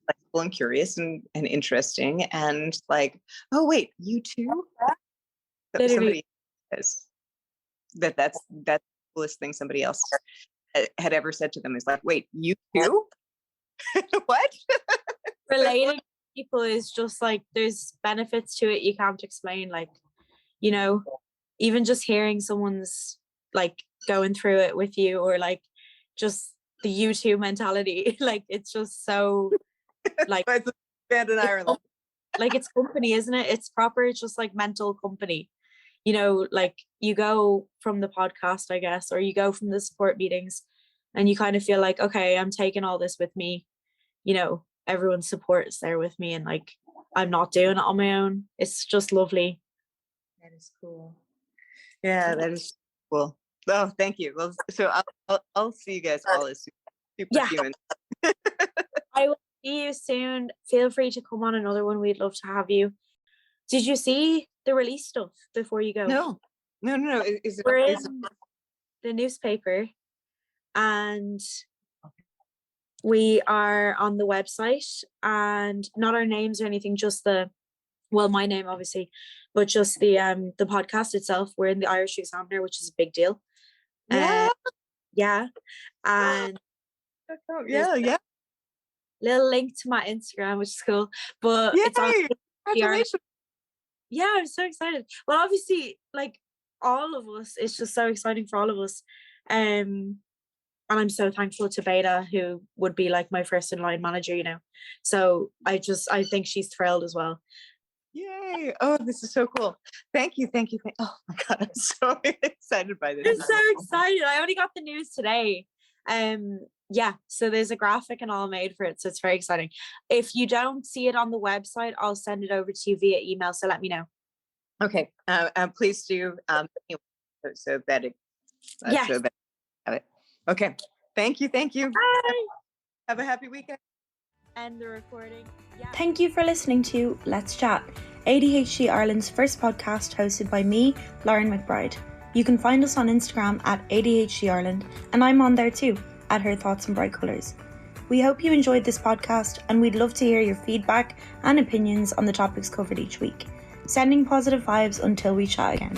S2: flexible and curious and interesting. And like, oh wait, you too? Somebody says that's the coolest thing somebody else had ever said to them is like, wait, you too? What?
S4: Relating to people is just like, there's benefits to it you can't explain. Like, you know, even just hearing someone's like going through it with you, or like just the YouTube mentality, like it's just so Like,
S2: It's a band in Ireland.
S4: like it's company, isn't it? It's proper. It's just like mental company. You know, like you go from the podcast, I guess, or you go from the support meetings and you kind of feel like, okay, I'm taking all this with me. You know, everyone's support is there with me and like I'm not doing it on my own. It's just lovely.
S2: That is cool. Yeah, that is cool. Oh, thank you. Well, so I'll see you guys all as superhuman.
S4: I will see you soon. Feel free to come on another one. We'd love to have you. Did you see the release stuff before you go?
S2: No. Is
S4: We're
S2: it
S4: in the newspaper and we are on the website, and not our names or anything, just my name obviously, but just the podcast itself. We're in the Irish Examiner, which is a big deal.
S2: Yeah.
S4: And
S2: yeah.
S4: Little link to my Instagram, which is cool. But
S2: Yay!
S4: it's on.
S2: Congratulations.
S4: Yeah, I'm so excited. Well, obviously, like all of us, it's just so exciting for all of us. And I'm so thankful to Beta, who would be like my first in line manager, you know. So I think she's thrilled as well.
S2: Yay. Oh, this is so cool. Thank you. Oh my God, I'm so excited by this.
S4: I'm so excited. I only got the news today. So there's a graphic and all made for it, so it's very exciting. If you don't see it on the website, I'll send it over to you via email, so let me know.
S2: Okay. Please do. So that it. So that I have it. Okay. Thank you.
S4: Bye.
S2: Have a happy weekend.
S4: End the recording. Yeah.
S1: Thank you for listening to Let's Chat, ADHD Ireland's first podcast hosted by me, Lauren McBride. You can find us on Instagram at ADHD Ireland, and I'm on there too, at Her Thoughts in Bright Colours. We hope you enjoyed this podcast, and we'd love to hear your feedback and opinions on the topics covered each week. Sending positive vibes until we chat again.